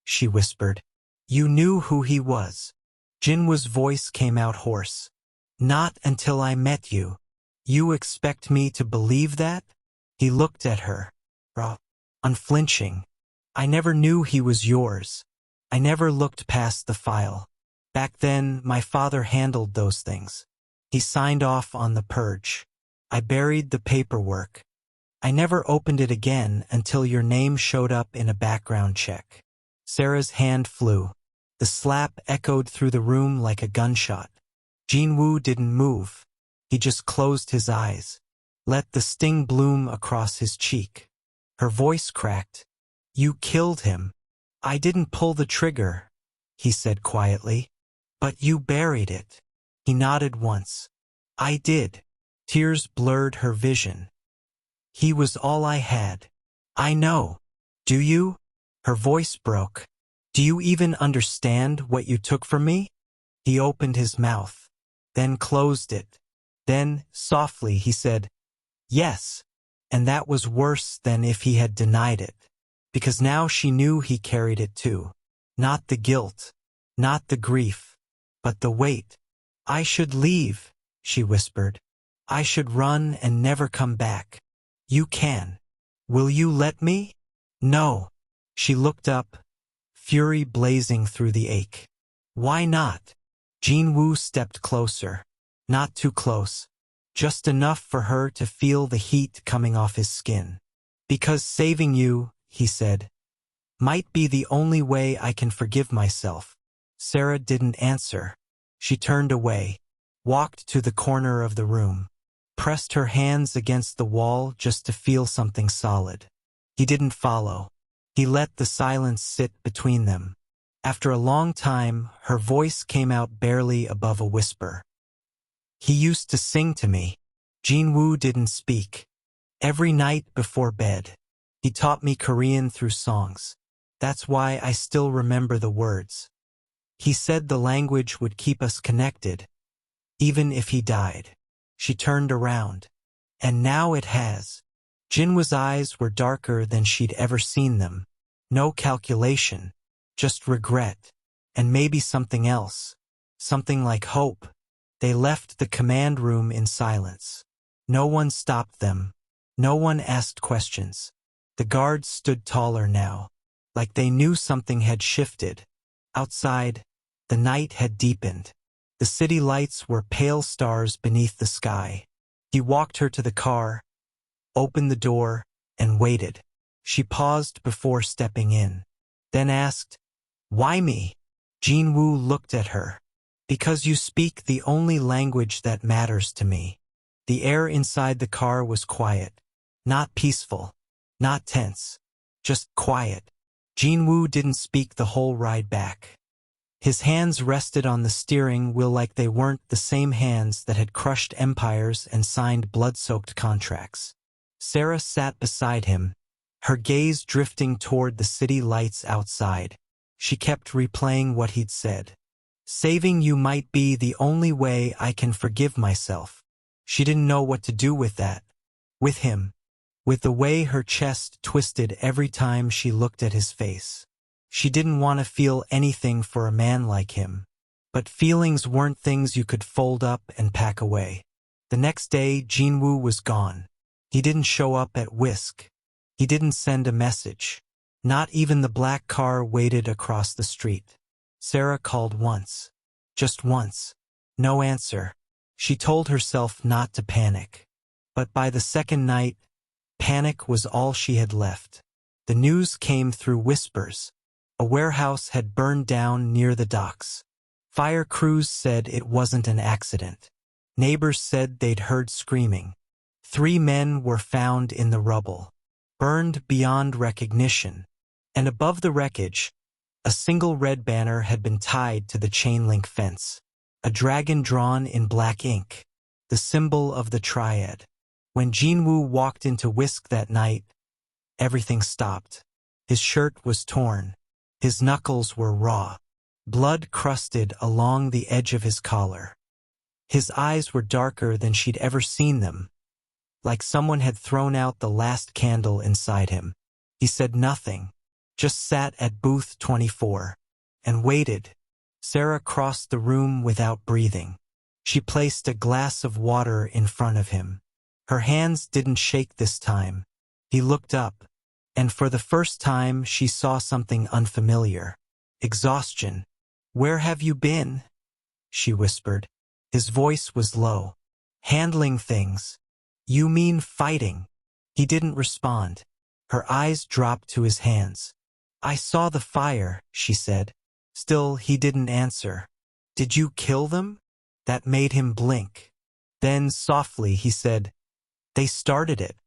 she whispered. "You knew who he was." Jinwoo's voice came out hoarse. "Not until I met you. You expect me to believe that?" He looked at her, raw, unflinching. "I never knew he was yours. I never looked past the file. Back then, my father handled those things. He signed off on the purge. I buried the paperwork. I never opened it again until your name showed up in a background check." Sera's hand flew. The slap echoed through the room like a gunshot. Jinwoo didn't move. He just closed his eyes, let the sting bloom across his cheek. Her voice cracked. "You killed him." "I didn't pull the trigger," he said quietly. "But you buried it." He nodded once. "I did." Tears blurred her vision. "He was all I had." "I know. Do you?" Her voice broke. Do you even understand what you took from me? He opened his mouth, then closed it. Then, softly, he said, yes, and that was worse than if he had denied it, because now she knew he carried it too. Not the guilt, not the grief, but the weight. I should leave, she whispered. I should run and never come back. You can. Will you let me? No. She looked up, fury blazing through the ache. Why not? Jinwoo stepped closer. Not too close. Just enough for her to feel the heat coming off his skin. Because saving you, he said, might be the only way I can forgive myself. Sera didn't answer. She turned away, walked to the corner of the room, pressed her hands against the wall just to feel something solid. He didn't follow. He let the silence sit between them. After a long time, her voice came out barely above a whisper. He used to sing to me. Jinwoo didn't speak. Every night before bed. He taught me Korean through songs. That's why I still remember the words. He said the language would keep us connected, even if he died. She turned around. And now it has. Jinwoo's eyes were darker than she'd ever seen them. No calculation, just regret, and maybe something else. Something like hope. They left the command room in silence. No one stopped them. No one asked questions. The guards stood taller now, like they knew something had shifted. Outside, the night had deepened. The city lights were pale stars beneath the sky. He walked her to the car, opened the door, and waited. She paused before stepping in, then asked, "Why me?" Jinwoo looked at her. "Because you speak the only language that matters to me." The air inside the car was quiet, not peaceful, not tense, just quiet. Jinwoo didn't speak the whole ride back. His hands rested on the steering wheel like they weren't the same hands that had crushed empires and signed blood-soaked contracts. Sera sat beside him, her gaze drifting toward the city lights outside. She kept replaying what he'd said. Saving you might be the only way I can forgive myself. She didn't know what to do with that. With him. With the way her chest twisted every time she looked at his face. She didn't want to feel anything for a man like him. But feelings weren't things you could fold up and pack away. The next day, Jinwoo was gone. He didn't show up at Whisk. He didn't send a message. Not even the black car waited across the street. Sera called once. Just once. No answer. She told herself not to panic. But by the second night, panic was all she had left. The news came through whispers. A warehouse had burned down near the docks. Fire crews said it wasn't an accident. Neighbors said they'd heard screaming. 3 men were found in the rubble, burned beyond recognition. And above the wreckage, a single red banner had been tied to the chain-link fence. A dragon drawn in black ink, the symbol of the triad. When Jinwoo walked into Whisk that night, everything stopped. His shirt was torn. His knuckles were raw. Blood crusted along the edge of his collar. His eyes were darker than she'd ever seen them, like someone had thrown out the last candle inside him. He said nothing, just sat at booth 24, and waited. Sera crossed the room without breathing. She placed a glass of water in front of him. Her hands didn't shake this time. He looked up, and for the first time she saw something unfamiliar. Exhaustion. "Where have you been?" she whispered. His voice was low. "Handling things." "You mean fighting?" He didn't respond. Her eyes dropped to his hands. "I saw the fire," she said. Still, he didn't answer. "Did you kill them?" That made him blink. Then, softly, he said, "They started it."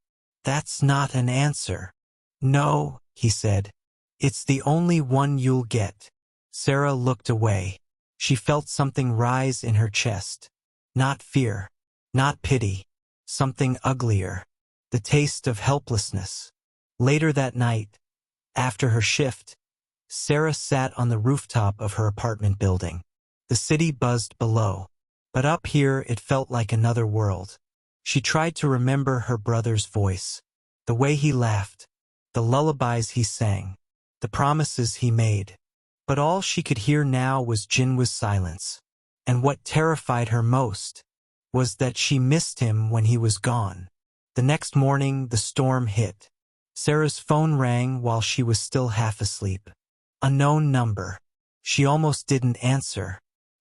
"That's not an answer." "No," he said. "It's the only one you'll get." Sera looked away. She felt something rise in her chest. Not fear, not pity, something uglier. The taste of helplessness. Later that night, after her shift, Sera sat on the rooftop of her apartment building. The city buzzed below, but up here it felt like another world. She tried to remember her brother's voice, the way he laughed, the lullabies he sang, the promises he made. But all she could hear now was Jinwoo's silence. And what terrified her most was that she missed him when he was gone. The next morning, the storm hit. Sera's phone rang while she was still half asleep. Unknown number. She almost didn't answer,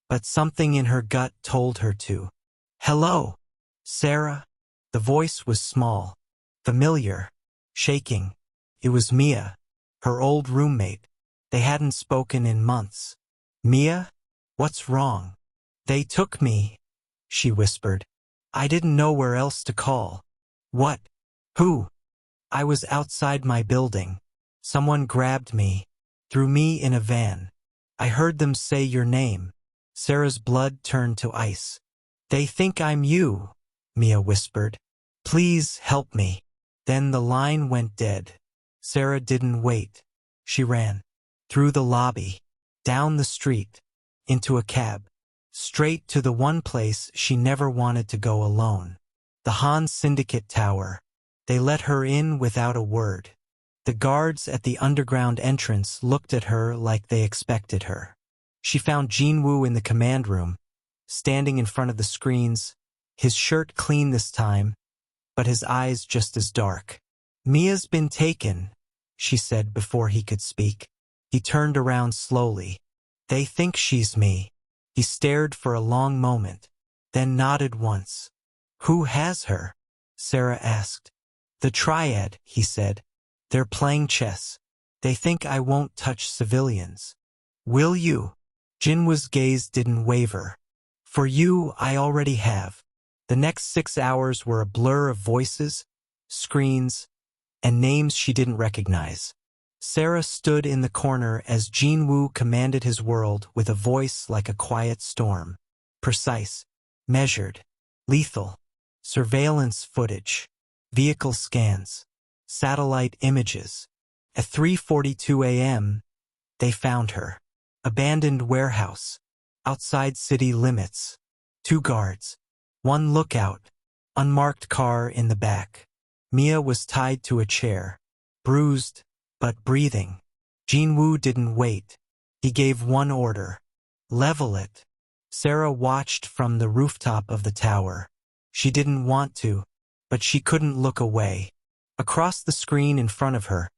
but something in her gut told her to. Hello, Sera? The voice was small, familiar, shaking. It was Mia, her old roommate. They hadn't spoken in months. Mia? What's wrong? They took me, she whispered. I didn't know where else to call. What? Who? I was outside my building. Someone grabbed me, threw me in a van. I heard them say your name. Sera's blood turned to ice. They think I'm you, Mia whispered. Please help me. Then the line went dead. Sera didn't wait. She ran. Through the lobby, down the street, into a cab, straight to the one place she never wanted to go alone. The Han Syndicate tower. They let her in without a word. The guards at the underground entrance looked at her like they expected her. She found Jinwoo in the command room, standing in front of the screens, his shirt clean this time, but his eyes just as dark. Mia's been taken, she said before he could speak. He turned around slowly. They think she's me. He stared for a long moment, then nodded once. Who has her? Sera asked. The Triad, he said. They're playing chess. They think I won't touch civilians. Will you? Jinwoo's gaze didn't waver. For you, I already have. The next 6 hours were a blur of voices, screens, and names she didn't recognize. Sera stood in the corner as Jinwoo commanded his world with a voice like a quiet storm. Precise, measured, lethal, surveillance footage, vehicle scans, satellite images. At 3:42 a.m., they found her. Abandoned warehouse, outside city limits, 2 guards, 1 lookout, unmarked car in the back. Mia was tied to a chair, bruised, but breathing. Jinwoo didn't wait. He gave one order. Level it. Sera watched from the rooftop of the tower. She didn't want to, but she couldn't look away. Across the screen in front of her,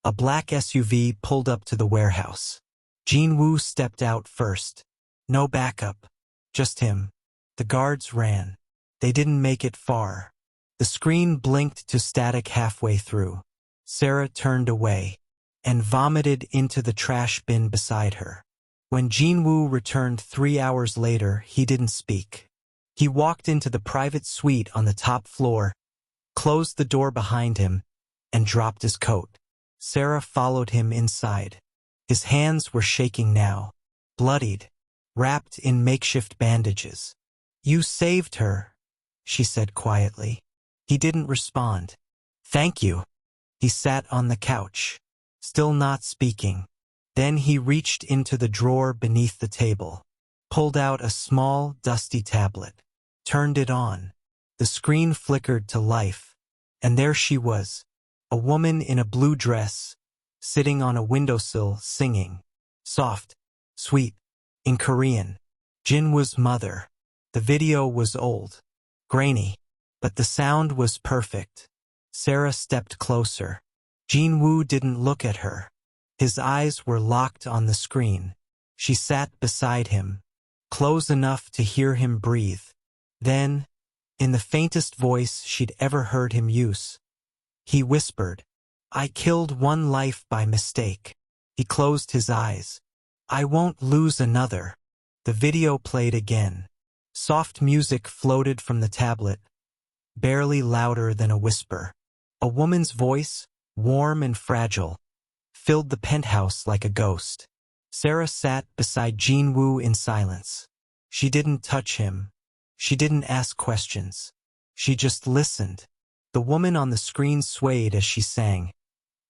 a black SUV pulled up to the warehouse. Jinwoo stepped out first. No backup. Just him. The guards ran. They didn't make it far. The screen blinked to static halfway through. Sera turned away and vomited into the trash bin beside her. When Jinwoo returned 3 hours later, he didn't speak. He walked into the private suite on the top floor, closed the door behind him, and dropped his coat. Sera followed him inside. His hands were shaking now, bloodied, wrapped in makeshift bandages. You saved her, she said quietly. He didn't respond. Thank you. He sat on the couch, still not speaking. Then he reached into the drawer beneath the table, pulled out a small, dusty tablet, turned it on. The screen flickered to life, and there she was, a woman in a blue dress, sitting on a windowsill singing, soft, sweet, in Korean. Jinwoo's mother. The video was old, grainy, but the sound was perfect. Sera stepped closer. Jinwoo didn't look at her. His eyes were locked on the screen. She sat beside him, close enough to hear him breathe. Then, in the faintest voice she'd ever heard him use, he whispered, I killed 1 life by mistake. He closed his eyes. I won't lose another. The video played again. Soft music floated from the tablet, barely louder than a whisper. A woman's voice, warm and fragile, filled the penthouse like a ghost. Sera sat beside Jinwoo in silence. She didn't touch him. She didn't ask questions. She just listened. The woman on the screen swayed as she sang.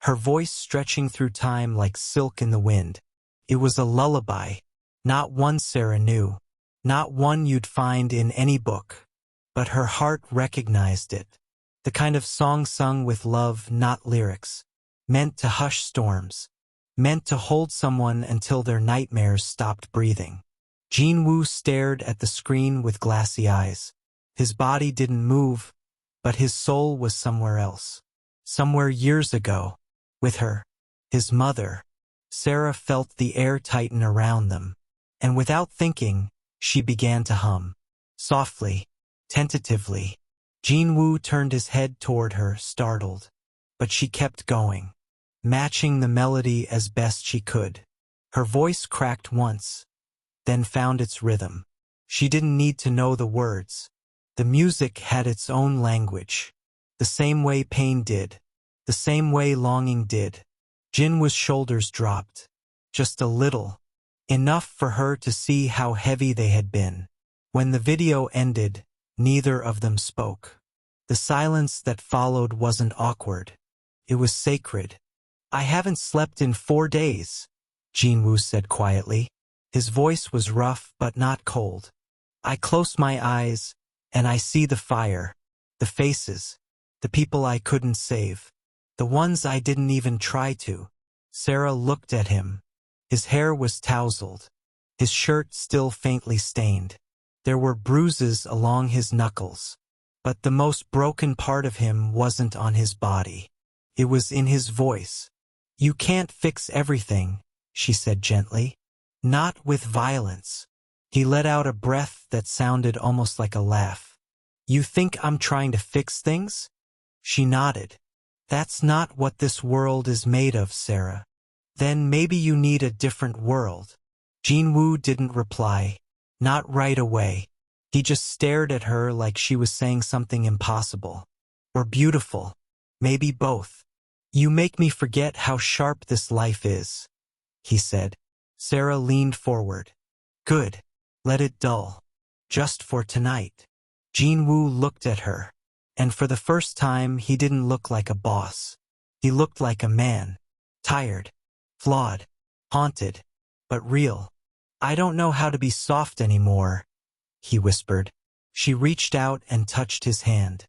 her voice stretching through time like silk in the wind. It was a lullaby, not one Sera knew, not one you'd find in any book, but her heart recognized it. The kind of song sung with love, not lyrics, meant to hush storms, meant to hold someone until their nightmares stopped breathing. Jinwoo stared at the screen with glassy eyes. His body didn't move, but his soul was somewhere else. Somewhere years ago, with her, his mother. Sera felt the air tighten around them, and without thinking, she began to hum. Softly, tentatively. Jinwoo turned his head toward her, startled. But she kept going, matching the melody as best she could. Her voice cracked once, then found its rhythm. She didn't need to know the words. The music had its own language. The same way pain did. The same way longing did. Jinwoo's shoulders dropped. Just a little. Enough for her to see how heavy they had been. When the video ended, neither of them spoke. The silence that followed wasn't awkward. It was sacred. "I haven't slept in 4 days," Jinwoo said quietly. His voice was rough but not cold. "I close my eyes, and I see the fire, the faces, the people I couldn't save, the ones I didn't even try to." Sera looked at him. His hair was tousled, his shirt still faintly stained. There were bruises along his knuckles. But the most broken part of him wasn't on his body. It was in his voice. "You can't fix everything," she said gently. "Not with violence." He let out a breath that sounded almost like a laugh. "You think I'm trying to fix things?" She nodded. "That's not what this world is made of, Sera." "Then maybe you need a different world." Jinwoo didn't reply. Not right away. He just stared at her like she was saying something impossible. Or beautiful. Maybe both. "You make me forget how sharp this life is," he said. Sera leaned forward. "Good. Let it dull. Just for tonight." Jinwoo looked at her. And for the first time, he didn't look like a boss. He looked like a man. Tired. Flawed. Haunted. But real. "I don't know how to be soft anymore," he whispered. She reached out and touched his hand.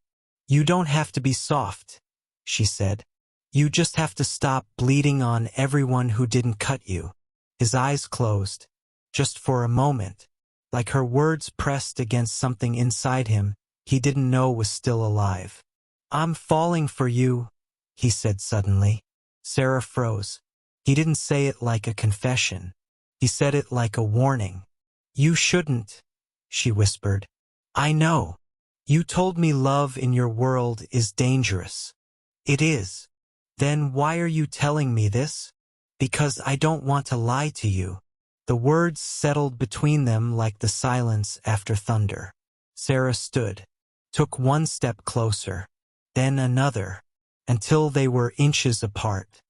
"You don't have to be soft," she said. "You just have to stop bleeding on everyone who didn't cut you." His eyes closed. Just for a moment. Like her words pressed against something inside him he didn't know was still alive. "I'm falling for you," he said suddenly. Sera froze. He didn't say it like a confession. He said it like a warning. "You shouldn't," she whispered. "I know. You told me love in your world is dangerous." "It is." "Then why are you telling me this?" "Because I don't want to lie to you." The words settled between them like the silence after thunder. Sera stood, took one step closer, then another, until they were inches apart.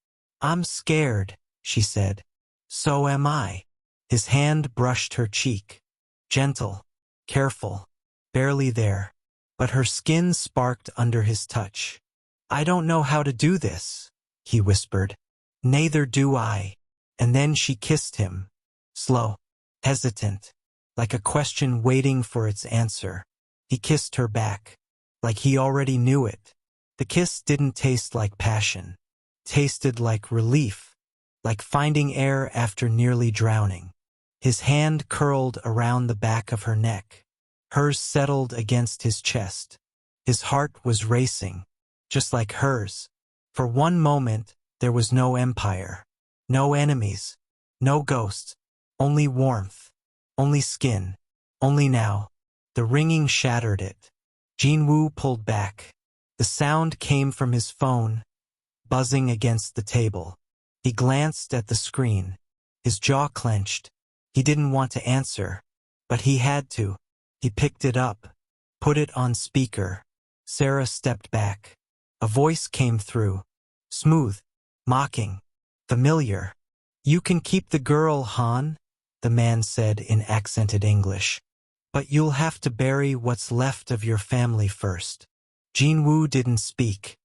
"I'm scared," she said. "So am I." His hand brushed her cheek. Gentle, careful, barely there. But her skin sparked under his touch. "I don't know how to do this," he whispered. "Neither do I." And then she kissed him. Slow, hesitant, like a question waiting for its answer. He kissed her back, like he already knew it. The kiss didn't taste like passion. Tasted like relief, like finding air after nearly drowning. His hand curled around the back of her neck. Hers settled against his chest. His heart was racing, just like hers. For one moment, there was no empire, no enemies, no ghosts, only warmth, only skin, only now. The ringing shattered it. Jinwoo pulled back. The sound came from his phone, buzzing against the table. He glanced at the screen. His jaw clenched. He didn't want to answer, but he had to. He picked it up, put it on speaker. Sera stepped back. A voice came through. Smooth, mocking, familiar. "You can keep the girl, Han," the man said in accented English. "But you'll have to bury what's left of your family first." Jinwoo didn't speak.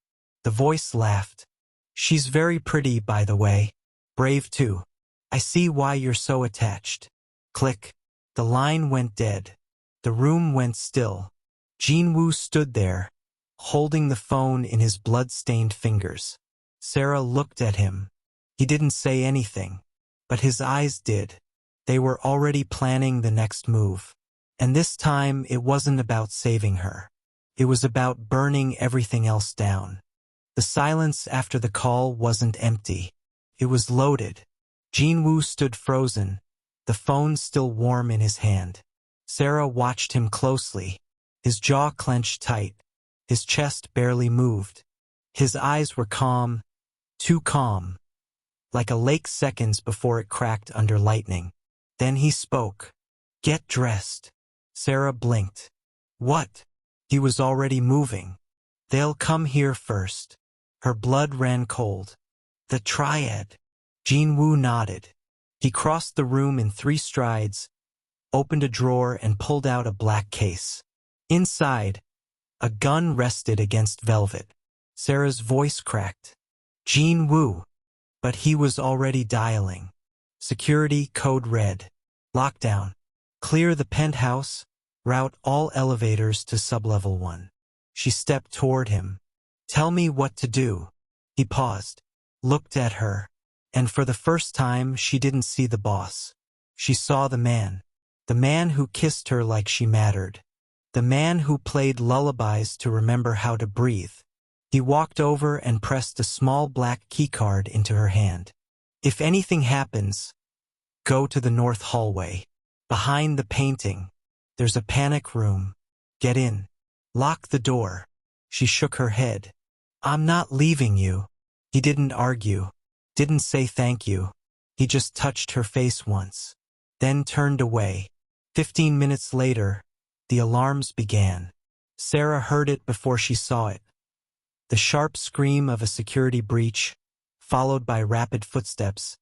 The voice laughed. She's very pretty, by the way. Brave too. I see why you're so attached. Click. The line went dead. The room went still. Jinwoo stood there, holding the phone in his blood-stained fingers. Sera looked at him. He didn't say anything, but his eyes did. They were already planning the next move. And this time it wasn't about saving her. It was about burning everything else down. The silence after the call wasn't empty. It was loaded. Jinwoo stood frozen, the phone still warm in his hand. Sera watched him closely, his jaw clenched tight, his chest barely moved. His eyes were calm, too calm, like a lake seconds before it cracked under lightning. Then he spoke. Get dressed. Sera blinked. What? He was already moving. They'll come here first. Her blood ran cold. The triad. Jinwoo nodded. He crossed the room in 3 strides, opened a drawer and pulled out a black case. Inside, a gun rested against velvet. Sera's voice cracked. Jinwoo. But he was already dialing. Security code red. Lockdown. Clear the penthouse. Route all elevators to sublevel 1. She stepped toward him. Tell me what to do. He paused, looked at her, and for the first time she didn't see the boss. She saw the man who kissed her like she mattered, the man who played lullabies to remember how to breathe. He walked over and pressed a small black keycard into her hand. If anything happens, go to the north hallway. Behind the painting, there's a panic room. Get in. Lock the door. She shook her head. I'm not leaving you. He didn't argue, didn't say thank you. He just touched her face once, then turned away. 15 minutes later, the alarms began. Sera heard it before she saw it. The sharp scream of a security breach, followed by rapid footsteps,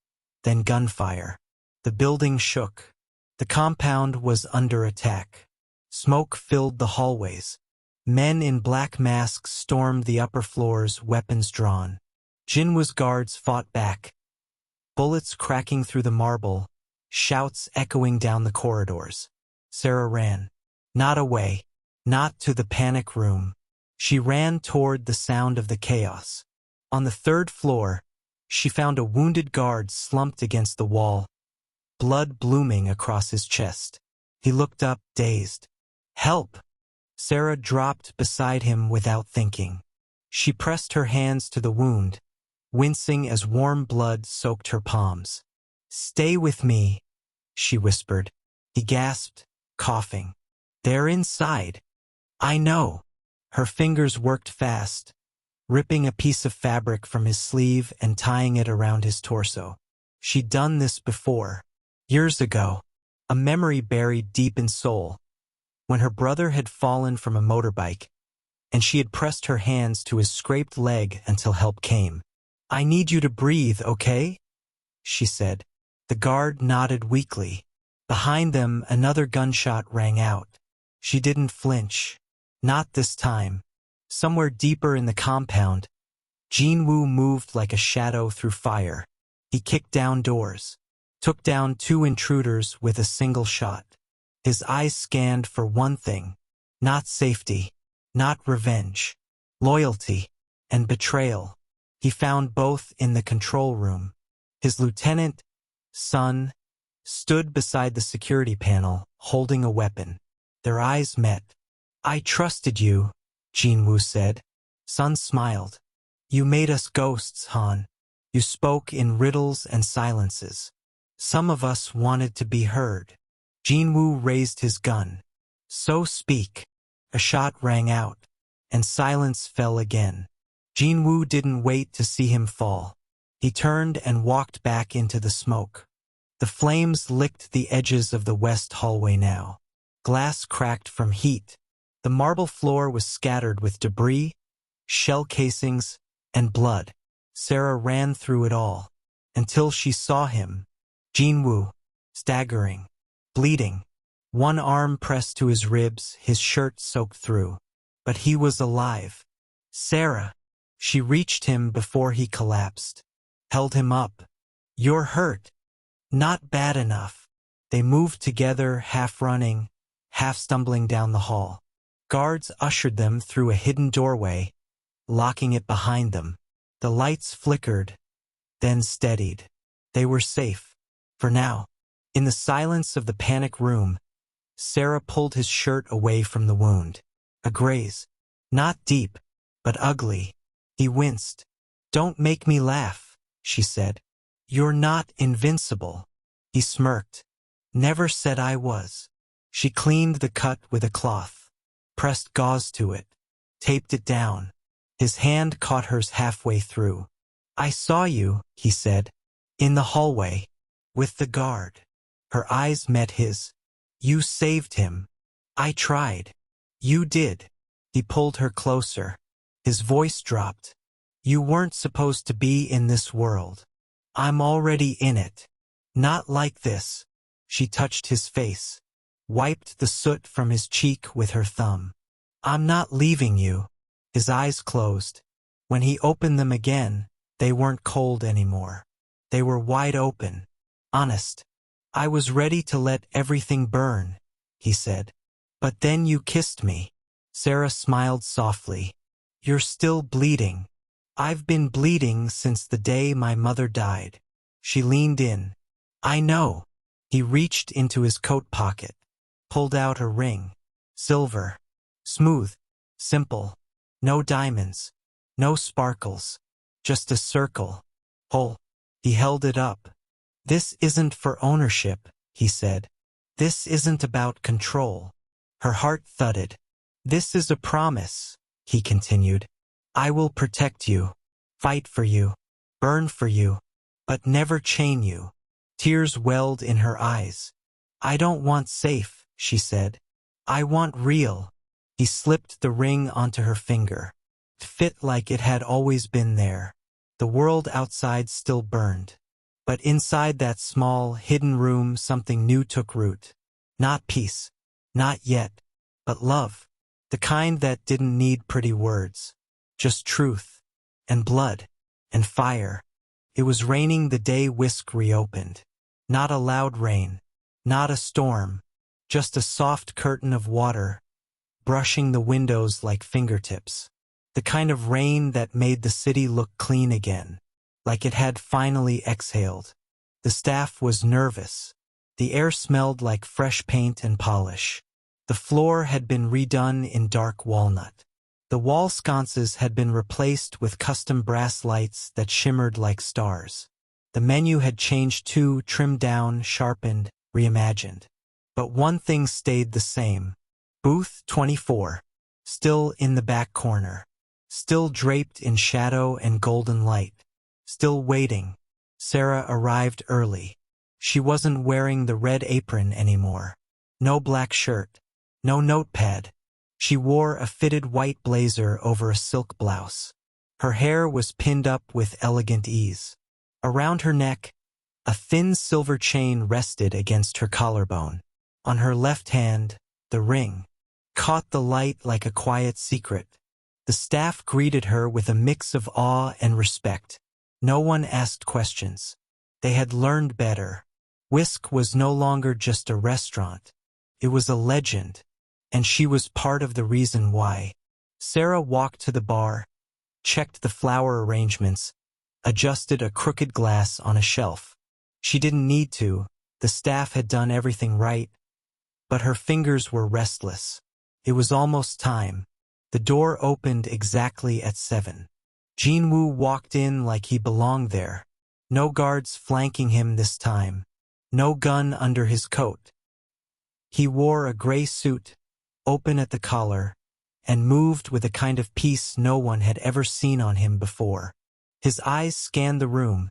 then gunfire. The building shook. The compound was under attack. Smoke filled the hallways. Men in black masks stormed the upper floors, weapons drawn. Jinwoo's guards fought back. Bullets cracking through the marble, shouts echoing down the corridors. Sera ran. Not away, not to the panic room. She ran toward the sound of the chaos. On the 3rd floor, she found a wounded guard slumped against the wall, blood blooming across his chest. He looked up, dazed. Help! Sera dropped beside him without thinking. She pressed her hands to the wound, wincing as warm blood soaked her palms. Stay with me, she whispered. He gasped, coughing. They're inside. I know. Her fingers worked fast, ripping a piece of fabric from his sleeve and tying it around his torso. She'd done this before, years ago, a memory buried deep in soul, when her brother had fallen from a motorbike, and she had pressed her hands to his scraped leg until help came. I need you to breathe, okay? She said. The guard nodded weakly. Behind them, another gunshot rang out. She didn't flinch. Not this time. Somewhere deeper in the compound, Jinwoo moved like a shadow through fire. He kicked down doors, took down 2 intruders with a single shot. His eyes scanned for one thing, not safety, not revenge, loyalty, and betrayal. He found both in the control room. His lieutenant, Sun, stood beside the security panel, holding a weapon. Their eyes met. I trusted you, Jinwoo said. Sun smiled. You made us ghosts, Han. You spoke in riddles and silences. Some of us wanted to be heard. Jinwoo raised his gun. So speak. A shot rang out, and silence fell again. Jinwoo didn't wait to see him fall. He turned and walked back into the smoke. The flames licked the edges of the west hallway now. Glass cracked from heat. The marble floor was scattered with debris, shell casings, and blood. Sera ran through it all, until she saw him. Jinwoo, staggering, bleeding. One arm pressed to his ribs, his shirt soaked through. But he was alive. Sera, She reached him before he collapsed. Held him up. "You're hurt." "Not bad enough." They moved together, half running, half stumbling down the hall. Guards ushered them through a hidden doorway, locking it behind them. The lights flickered, then steadied. They were safe. For now. In the silence of the panic room, Sera pulled his shirt away from the wound. A graze. Not deep, but ugly. He winced. "Don't make me laugh," she said. "You're not invincible." He smirked. "Never said I was." She cleaned the cut with a cloth, pressed gauze to it, taped it down. His hand caught hers halfway through. "I saw you," he said, "in the hallway, with the guard." Her eyes met his. "You saved him." "I tried." "You did." He pulled her closer. His voice dropped. "You weren't supposed to be in this world. I'm already in it." "Not like this." She touched his face, wiped the soot from his cheek with her thumb. "I'm not leaving you." His eyes closed. When he opened them again, they weren't cold anymore. They were wide open. Honest. "I was ready to let everything burn," he said. "But then you kissed me." Sera smiled softly. "You're still bleeding." "I've been bleeding since the day my mother died." She leaned in. "I know." He reached into his coat pocket, pulled out a ring. Silver. Smooth. Simple. No diamonds. No sparkles. Just a circle. Whole. He held it up. "This isn't for ownership," he said. "This isn't about control." Her heart thudded. "This is a promise," he continued. "I will protect you, fight for you, burn for you, but never chain you." Tears welled in her eyes. "I don't want safe," she said. "I want real." He slipped the ring onto her finger. It fit like it had always been there. The world outside still burned. But inside that small, hidden room something new took root. Not peace. Not yet. But love. The kind that didn't need pretty words. Just truth. And blood. And fire. It was raining the day Whisk reopened. Not a loud rain. Not a storm. Just a soft curtain of water, brushing the windows like fingertips. The kind of rain that made the city look clean again, like it had finally exhaled. The staff was nervous. The air smelled like fresh paint and polish. The floor had been redone in dark walnut. The wall sconces had been replaced with custom brass lights that shimmered like stars. The menu had changed too, trimmed down, sharpened, reimagined. But one thing stayed the same. Booth 24. Still in the back corner. Still draped in shadow and golden light. Still waiting. Sera arrived early. She wasn't wearing the red apron anymore. No black shirt. No notepad. She wore a fitted white blazer over a silk blouse. Her hair was pinned up with elegant ease. Around her neck, a thin silver chain rested against her collarbone. On her left hand, the ring caught the light like a quiet secret. The staff greeted her with a mix of awe and respect. No one asked questions. They had learned better. Whisk was no longer just a restaurant. It was a legend, and she was part of the reason why. Sera walked to the bar, checked the flower arrangements, adjusted a crooked glass on a shelf. She didn't need to. The staff had done everything right. But her fingers were restless. It was almost time. The door opened exactly at 7. Jinwoo walked in like he belonged there. No guards flanking him this time. No gun under his coat. He wore a gray suit, open at the collar, and moved with a kind of peace no one had ever seen on him before. His eyes scanned the room,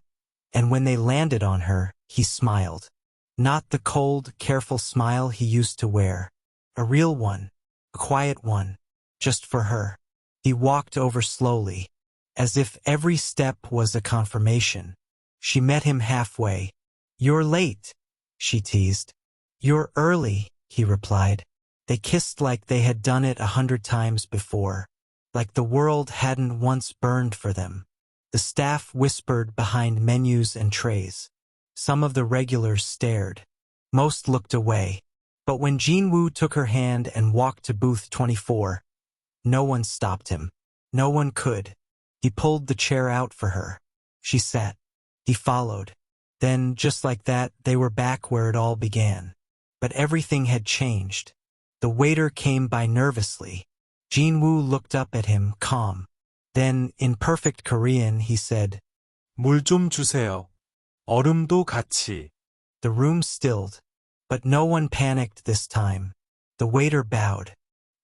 and when they landed on her, he smiled. Not the cold, careful smile he used to wear. A real one. A quiet one. Just for her. He walked over slowly, as if every step was a confirmation. She met him halfway. "You're late," she teased. "You're early," he replied. They kissed like they had done it 100 times before. like the world hadn't once burned for them. The staff whispered behind menus and trays. Some of the regulars stared. Most looked away. But when Jinwoo took her hand and walked to booth 24, no one stopped him. No one could. He pulled the chair out for her. She sat. He followed. Then, just like that, they were back where it all began. But everything had changed. The waiter came by nervously. Jinwoo looked up at him, calm. Then, in perfect Korean, he said, 물 좀 주세요. 얼음도 같이. The room stilled. But no one panicked this time. The waiter bowed.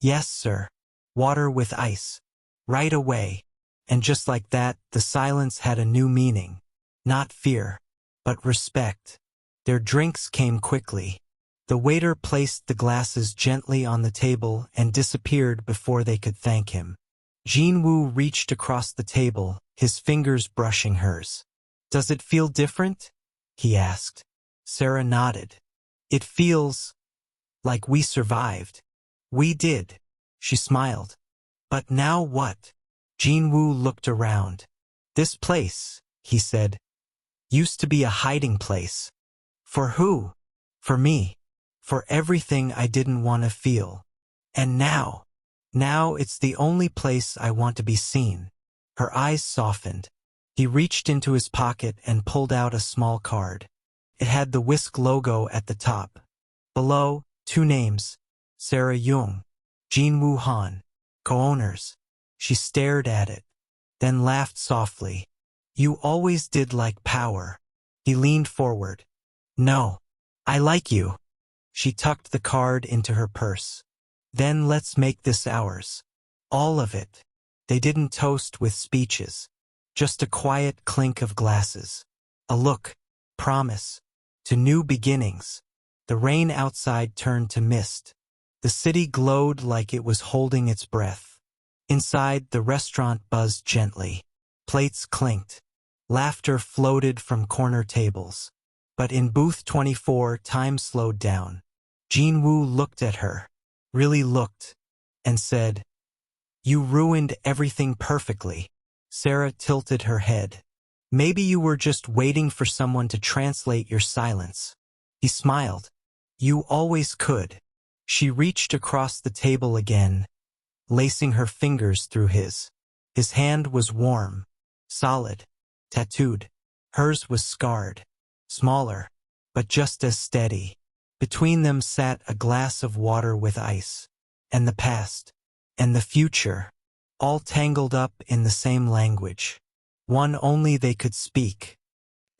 Yes, sir. Water with ice. Right away. And just like that, the silence had a new meaning. Not fear, but respect. Their drinks came quickly. The waiter placed the glasses gently on the table and disappeared before they could thank him. Jinwoo reached across the table, his fingers brushing hers. Does it feel different? He asked. Sera nodded. It feels like we survived. We did. She smiled. But now what? Jinwoo looked around. This place, he said, used to be a hiding place. For who? For me. For everything I didn't want to feel. And now it's the only place I want to be seen. Her eyes softened. He reached into his pocket and pulled out a small card. It had the Whisk logo at the top. Below, 2 names, Sera Jung, Jinwoo Han, co-owners. She stared at it, then laughed softly. You always did like power. He leaned forward. No, I like you. She tucked the card into her purse. Then let's make this ours. All of it. They didn't toast with speeches. Just a quiet clink of glasses. A look, promise, to new beginnings. The rain outside turned to mist. The city glowed like it was holding its breath. Inside, the restaurant buzzed gently. Plates clinked. Laughter floated from corner tables. But in booth 24, time slowed down. Jinwoo looked at her, really looked, and said, You ruined everything perfectly. Sera tilted her head. Maybe you were just waiting for someone to translate your silence. He smiled. You always could. She reached across the table again, lacing her fingers through his. His hand was warm, solid, tattooed. Hers was scarred, smaller, but just as steady. Between them sat a glass of water with ice, and the past, and the future, all tangled up in the same language, one only they could speak.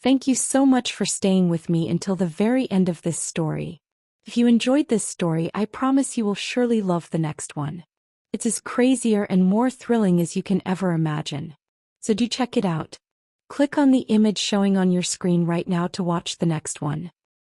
Thank you so much for staying with me until the very end of this story. If you enjoyed this story, I promise you will surely love the next one. It's as crazier and more thrilling as you can ever imagine. So do check it out. Click on the image showing on your screen right now to watch the next one.